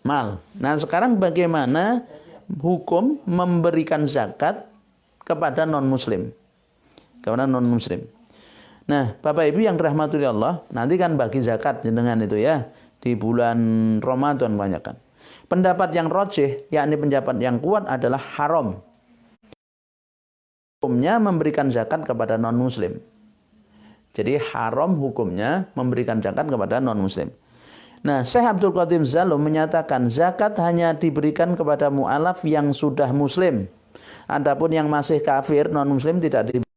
mal. Nah, sekarang bagaimana hukum memberikan zakat kepada non-muslim? Kepada non-muslim. Nah, Bapak Ibu yang dirahmati Allah, nanti kan bagi zakat dengan itu ya di bulan Ramadan banyak kan. Pendapat yang rajih, yakni pendapat yang kuat adalah haram. Hukumnya memberikan zakat kepada non-muslim. Jadi haram hukumnya memberikan zakat kepada non-muslim. Nah, Syekh Abdul Qadir Zalum menyatakan zakat hanya diberikan kepada mu'alaf yang sudah muslim. Adapun yang masih kafir non-muslim tidak diberikan.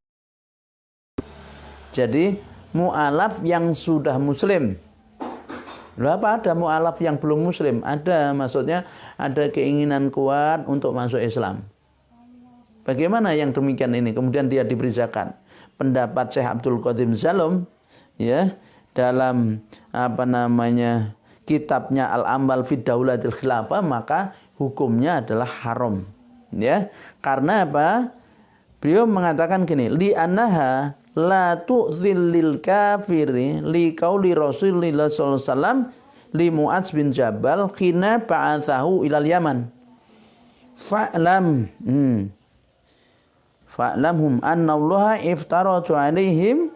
Jadi mu'alaf yang sudah muslim. Loh, apa ada mu'alaf yang belum muslim? Ada, maksudnya ada keinginan kuat untuk masuk Islam. Bagaimana yang demikian ini? Kemudian dia diberi zakat. Pendapat Syekh Abdul Qadir Zalum ya dalam kitabnya Al-Amal fi Daulatil Khilafah, maka hukumnya adalah haram ya. Karena apa? Beliau mengatakan gini, li annaha la tu'zil lil kafiri li qauli Rasulillah sallallahu alaihi wasallam li Mu'adz bin Jabal khina ba'athahu ilal Yaman. Fa'lamhum annallaha iftaratu alaihim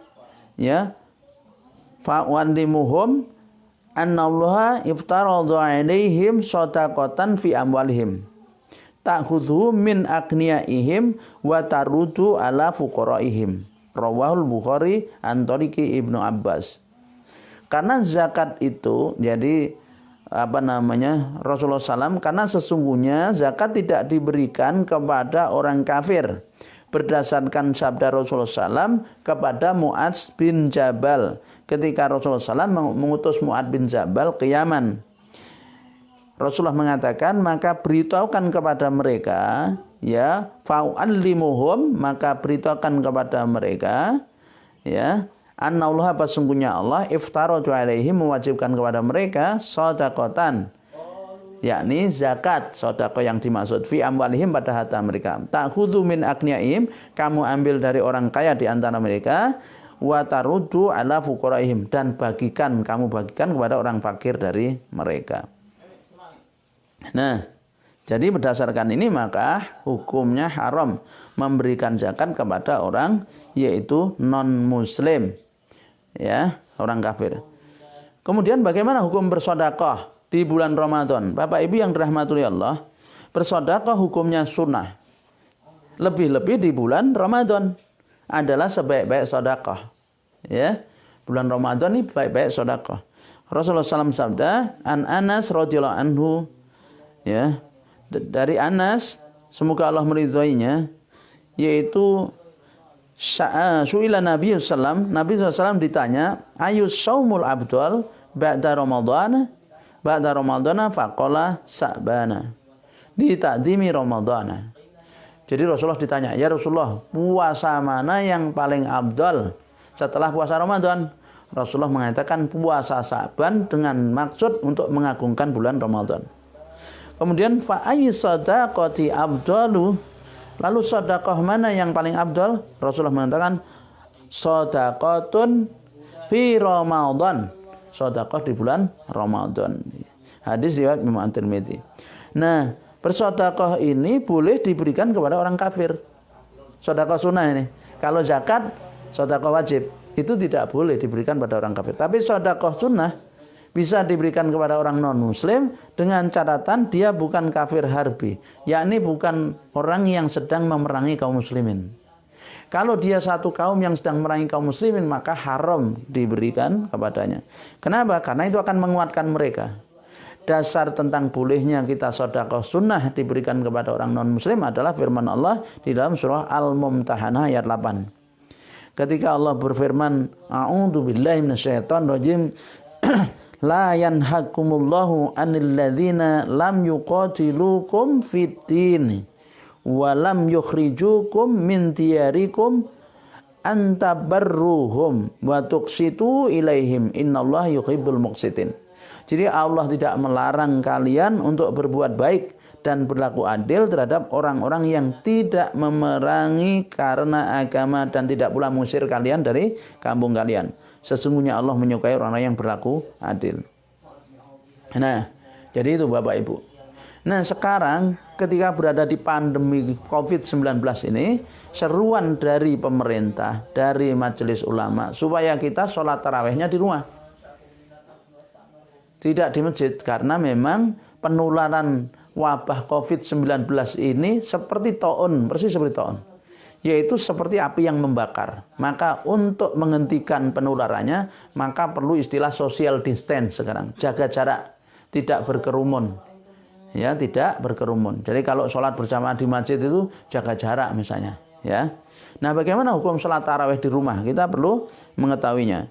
ya fa'wandimuhum annallaha iftaratu alaihim shadaqatan fi amwalihim ta'khudhu min agniyaihim wa tarudu ala fuqaraihim. Rawahul Bukhari an tariqi Ibnu Abbas. Karena zakat itu jadi Rasulullah SAW, karena sesungguhnya zakat tidak diberikan kepada orang kafir berdasarkan sabda Rasulullah SAW kepada Mu'adz bin Jabal ketika Rasulullah SAW mengutus Mu'adz bin Jabal ke Yaman. Rasulullah mengatakan, maka beritahukan kepada mereka ya fa'allimuhum, maka beritahukan kepada mereka ya annallaha sesungguhnya Allah iftaratu alaihim mewajibkan kepada mereka shadaqatan, yakni zakat, sedekah yang dimaksud fi amwalihim pada harta mereka. Ta'khudhu min agniyaihim, kamu ambil dari orang kaya di antara mereka, wa taruddu ala fuqaraihim, dan kamu bagikan kepada orang fakir dari mereka. Nah, jadi berdasarkan ini maka hukumnya haram memberikan zakat kepada orang yaitu non-muslim ya, orang kafir. Kemudian bagaimana hukum bersedekah di bulan Ramadan? Bapak Ibu yang dirahmati Allah, bersedekah hukumnya sunnah. Lebih-lebih di bulan Ramadan adalah sebaik-baik sedekah. Ya, bulan Ramadan ini baik-baik sedekah. Rasulullah SAW sabda, an Anas radhiyallahu anhu ya, dari Anas semoga Allah meridhoinya, yaitu su'ila Nabi SAW ditanya, ayus saumul abdul ba'da Ramadana faqala sa'bana di ta'dimi Ramadana. Jadi Rasulullah ditanya, ya Rasulullah, puasa mana yang paling abdul setelah puasa Ramadan? Rasulullah mengatakan puasa Sa'ban dengan maksud untuk mengagungkan bulan Ramadan. Kemudian fa'ayyi sadaqati abdalu, lalu sedekah mana yang paling abdul? Rasulullah mengatakan shadaqatun fi Ramadan, sedekah di bulan Ramadan. Hadis riwayat Imam At-Tirmidzi. Nah, bersedekah ini boleh diberikan kepada orang kafir. Sedekah sunnah ini. Kalau zakat, sedekah wajib, itu tidak boleh diberikan pada orang kafir. Tapi sedekah sunnah bisa diberikan kepada orang non-muslim dengan catatan dia bukan kafir harbi, yakni bukan orang yang sedang memerangi kaum muslimin. Kalau dia satu kaum yang sedang memerangi kaum muslimin, maka haram diberikan kepadanya. Kenapa? Karena itu akan menguatkan mereka. Dasar tentang bolehnya kita sedekah sunnah diberikan kepada orang non-muslim adalah firman Allah di dalam surah Al-Mumtahanah ayat 8. Ketika Allah berfirman, a'udzubillahi minasyaitonirrajim, la yanhakumullahu 'anil ladzina lam yuqatilukum fid-din wa lam yukhrijukum min diyarikum an tabarruhum wa tuqsitu ilaihim innallaha yuhibbul muqsitin. Jadi Allah tidak melarang kalian untuk berbuat baik dan berlaku adil terhadap orang-orang yang tidak memerangi karena agama dan tidak pula mengusir kalian dari kampung kalian. Sesungguhnya Allah menyukai orang-orang yang berlaku adil. Nah, Jadi itu Bapak Ibu. Nah sekarang ketika berada di pandemi COVID-19 ini, seruan dari pemerintah, dari majelis ulama, supaya kita sholat tarawihnya di rumah, tidak di masjid. Karena memang penularan wabah COVID-19 ini seperti taun, persis seperti taun, yaitu seperti api yang membakar. Maka untuk menghentikan penularannya, maka perlu istilah social distance sekarang, jaga jarak, tidak berkerumun. Ya, tidak berkerumun. Jadi kalau sholat berjamaah di masjid itu jaga jarak misalnya, ya. Nah, bagaimana hukum sholat tarawih di rumah? Kita perlu mengetahuinya.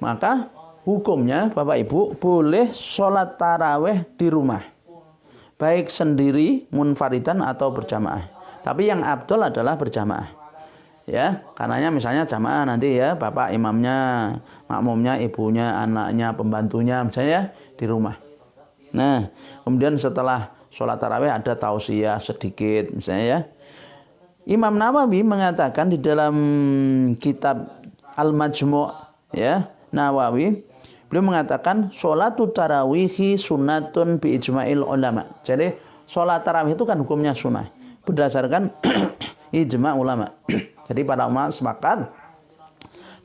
Maka hukumnya Bapak Ibu boleh sholat tarawih di rumah, baik sendiri, munfaridan atau berjamaah. Tapi yang abdul adalah berjamaah. Ya, karenanya misalnya jamaah nanti ya, bapak imamnya, makmumnya, ibunya, anaknya, pembantunya misalnya di rumah. Nah, kemudian setelah sholat tarawih ada tausiah sedikit misalnya ya. Imam Nawawi mengatakan di dalam kitab Al-Majmu' ya, Nawawi, beliau mengatakan sholatu tarawihi sunnatun bi ijma'il ulama. Jadi sholat tarawih itu kan hukumnya sunnah berdasarkan ijma' ulama. Jadi para ulama sepakat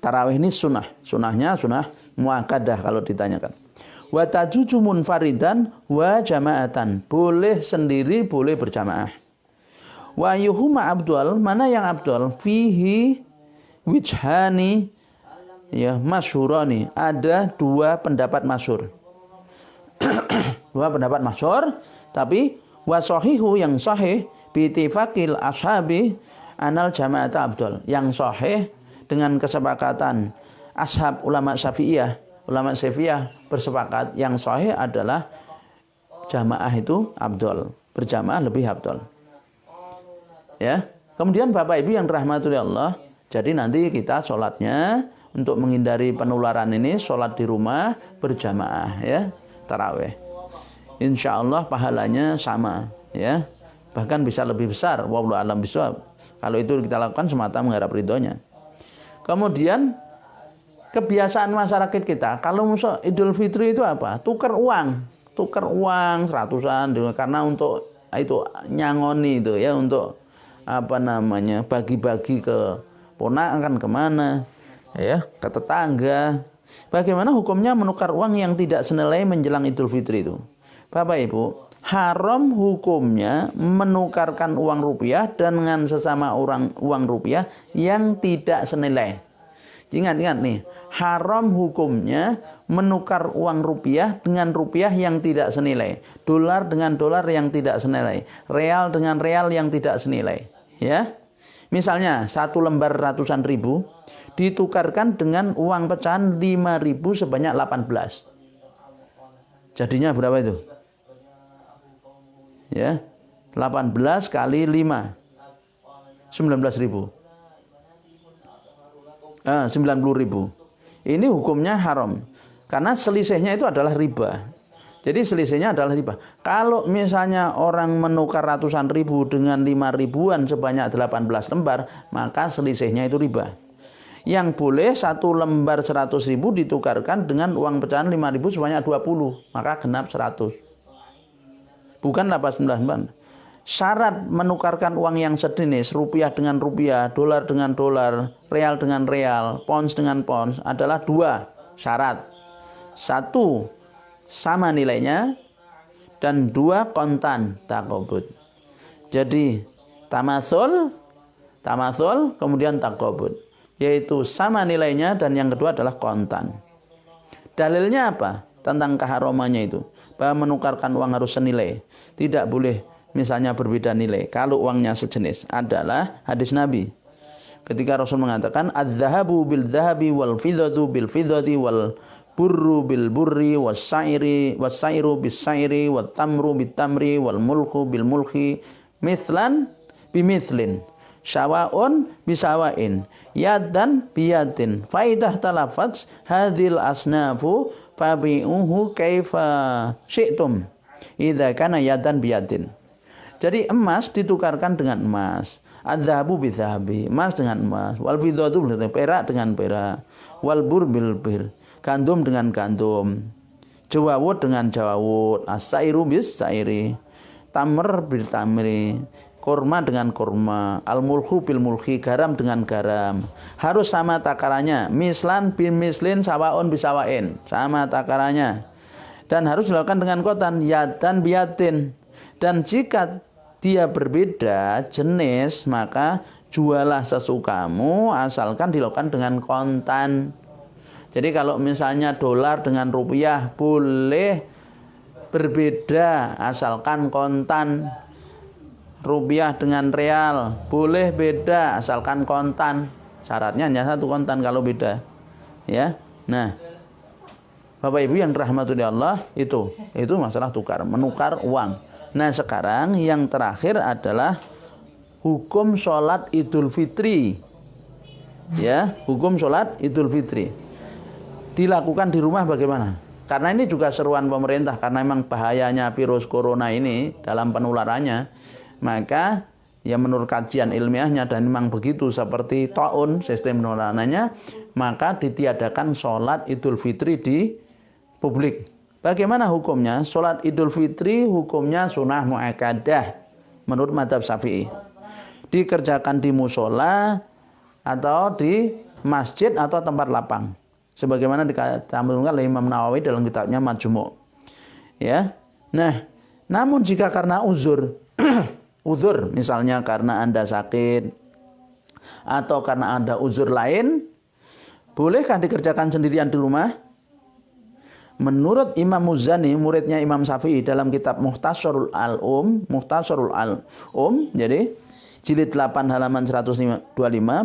tarawih ini sunnah. Sunnahnya sunnah muakkadah kalau ditanyakan. Wa tajuju munfaridan wa jama'atan. Boleh sendiri, boleh berjamaah. Wa yuhuma abdul, mana yang abdul? Fihi wijhani ya masyhurani. Ada dua pendapat masyhur. Dua pendapat masyhur, tapi wa sahihu yang sahih bi ittifaqil ashabi anal jama'ata abdul. Yang sahih dengan kesepakatan ashab ulama Syafi'iyah, ulama Syafi'iyah bersepakat yang sahih adalah jamaah itu abdul, berjamaah lebih abdul. Ya. Kemudian Bapak Ibu yang dirahmati Allah, jadi nanti kita sholatnya untuk menghindari penularan ini sholat di rumah berjamaah ya, tarawih. Insya Allah pahalanya sama ya, bahkan bisa lebih besar. Wallahu a'lam bishawab. Kalau itu kita lakukan semata mengharap ridhonya. Kemudian kebiasaan masyarakat kita, kalau musuh Idul Fitri itu apa? Tukar uang seratusan, karena untuk itu nyangoni itu ya, untuk apa namanya, bagi-bagi ke ponakan kemana, ya, ke tetangga. Bagaimana hukumnya menukar uang yang tidak senilai menjelang Idul Fitri itu? Bapak Ibu, haram hukumnya menukarkan uang rupiah dengan sesama orang uang rupiah yang tidak senilai. Ingat nih, haram hukumnya menukar uang rupiah dengan rupiah yang tidak senilai, dolar dengan dolar yang tidak senilai, real dengan real yang tidak senilai. Ya, misalnya satu lembar ratusan ribu ditukarkan dengan uang pecahan 5.000 sebanyak 18. Jadinya berapa itu? Ya, 18 kali 5, 19.000. 90.000. Ini hukumnya haram karena selisihnya itu adalah riba. Jadi selisihnya adalah riba. Kalau misalnya orang menukar ratusan ribu dengan 5.000-an sebanyak 18 lembar, maka selisihnya itu riba. Yang boleh satu lembar 100.000 ditukarkan dengan uang pecahan 5.000 sebanyak 20, maka genap 100. Bukan 89. Syarat menukarkan uang yang sejenis, rupiah dengan rupiah, dolar dengan dolar, real dengan real, pounds dengan pounds adalah dua syarat. Satu, sama nilainya, dan dua, kontan, taqabud. Jadi tamasul, kemudian taqabud, yaitu sama nilainya dan yang kedua adalah kontan. Dalilnya apa? Tentang keharamannya itu, bahwa menukarkan uang harus senilai, tidak boleh misalnya berbeda nilai kalau uangnya sejenis, adalah hadis Nabi ketika Rasul mengatakan adz-dzahabu bil-dzahabi wal fiddatu bil-fiddati wal burru bil-burri was-sairu bis-sairi wat tamru bit-tamri wal mulku bil-mulki mithlan bimithlin syawa'un bisawain yadan biyadin fa idah talafats hadhil asnafu fabi'uhu kaifa syi'tum idza kana yadan biyadin. Jadi emas ditukarkan dengan emas, adz-dzahabu bidz-dzahabi, emas dengan emas, wal fiddatu perak dengan perak, wal bur bil bir, gandum dengan gandum, Jawawud dengan jawawud, as-sairu bis sairi, tamr bil tamri, kurma dengan kurma, al-mulhu bil mulhi, garam dengan garam. Harus sama takarannya, mislan bin mislin, sawaun bisawain, sama takarannya. Dan harus dilakukan dengan kotan, yadan biyatin. Dan jika dia berbeda jenis, maka jualah sesukamu asalkan dilakukan dengan kontan. Jadi kalau misalnya dolar dengan rupiah boleh berbeda asalkan kontan. Rupiah dengan real boleh beda asalkan kontan. Syaratnya hanya satu, kontan kalau beda. Ya. Nah, Bapak Ibu yang dirahmati Allah, itu masalah tukar, menukar uang. Nah, sekarang yang terakhir adalah hukum sholat Idul Fitri. Ya, hukum sholat Idul Fitri. Dilakukan di rumah bagaimana? Karena ini juga seruan pemerintah, karena memang bahayanya virus corona ini dalam penularannya, maka ya menurut kajian ilmiahnya dan memang begitu seperti taun sistem penularannya, maka ditiadakan sholat Idul Fitri di publik. Bagaimana hukumnya? Sholat Idul Fitri hukumnya sunnah muakkadah menurut mazhab Syafi'i. Dikerjakan di musola atau di masjid atau tempat lapang. Sebagaimana dikatakan oleh Imam Nawawi dalam kitabnya Majmu'. Ya. Nah, namun jika karena uzur, uzur misalnya karena Anda sakit atau karena Anda uzur lain, bolehkah dikerjakan sendirian di rumah? Menurut Imam Muzani, muridnya Imam Syafi'i dalam kitab Mukhtasarul Al-Um, jadi jilid 8 halaman 125,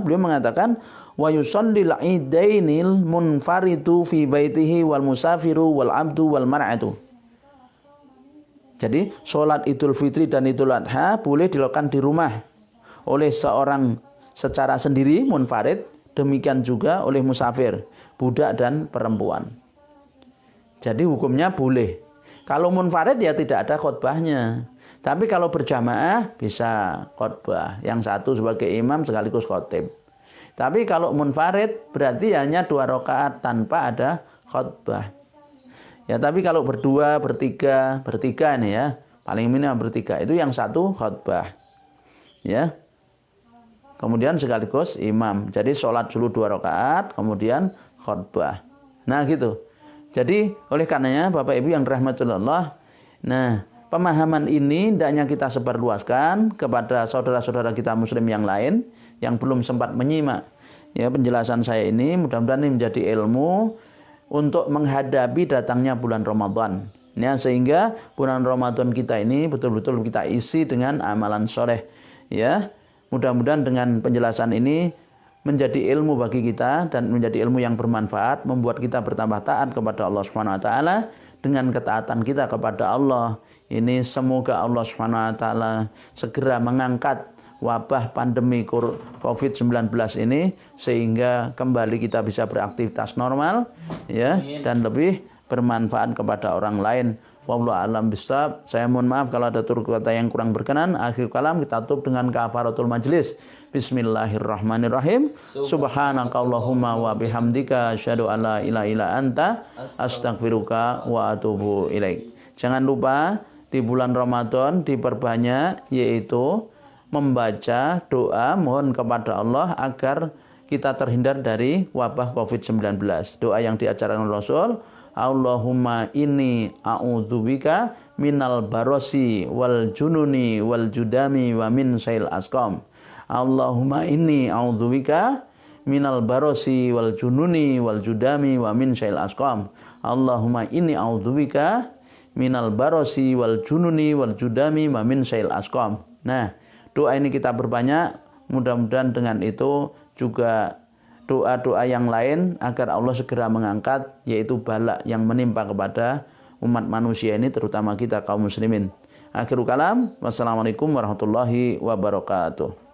beliau mengatakan wa yusallil idainil munfaridu fi baitihi wal musafiru wal abdu wal mar'atu. Jadi sholat Idul Fitri dan Idul Adha boleh dilakukan di rumah oleh seorang secara sendiri munfarid, demikian juga oleh musafir, budak dan perempuan. Jadi hukumnya boleh. Kalau munfarid ya tidak ada khutbahnya. Tapi kalau berjamaah bisa khutbah. Yang satu sebagai imam sekaligus khotib. Tapi kalau munfarid berarti hanya 2 rakaat tanpa ada khutbah. Ya, tapi kalau berdua, bertiga nih ya, paling minimal bertiga, itu yang satu khutbah. Ya. Kemudian sekaligus imam. Jadi sholat dulu 2 rakaat, kemudian khutbah. Nah gitu. Jadi oleh karenanya Bapak Ibu yang dirahmati Allah, nah pemahaman ini hendaknya kita sebarluaskan kepada saudara-saudara kita muslim yang lain yang belum sempat menyimak ya penjelasan saya ini. Mudah-mudahan ini menjadi ilmu untuk menghadapi datangnya bulan Ramadan. Ya, sehingga bulan Ramadan kita ini betul-betul kita isi dengan amalan soleh. Ya, mudah-mudahan dengan penjelasan ini menjadi ilmu bagi kita dan menjadi ilmu yang bermanfaat, membuat kita bertambah taat kepada Allah Subhanahu wa taala. Dengan ketaatan kita kepada Allah ini, semoga Allah Subhanahu wa taala segera mengangkat wabah pandemi COVID-19 ini sehingga kembali kita bisa beraktivitas normal ya dan lebih bermanfaat kepada orang lain. Wallahu a'lam bishawab. Saya mohon maaf kalau ada tutur kata yang kurang berkenan. Akhir kalam kita tutup dengan kafaratul majlis. Bismillahirrahmanirrahim. Subhanakallahumma wa bihamdika asyhadu an la ilaha illa anta astaghfiruka wa atubu ilaik. Jangan lupa di bulan Ramadan diperbanyak yaitu membaca doa mohon kepada Allah agar kita terhindar dari wabah COVID-19. Doa yang diajarkan Rasul, Allahumma inni a'udzubika minal barosi wal jununi wal judami wa min sail asqam. Allahumma inni a'udzubika minal barosi wal jununi wal judami wa min sail asqam. Allahumma inni a'udzubika minal barosi wal jununi wal judami wa min sail asqam. Nah, doa ini kita berbanyak, mudah-mudahan dengan itu juga doa-doa yang lain agar Allah segera mengangkat yaitu bala yang menimpa kepada umat manusia ini, terutama kita kaum muslimin. Akhirul kalam, wassalamualaikum warahmatullahi wabarakatuh.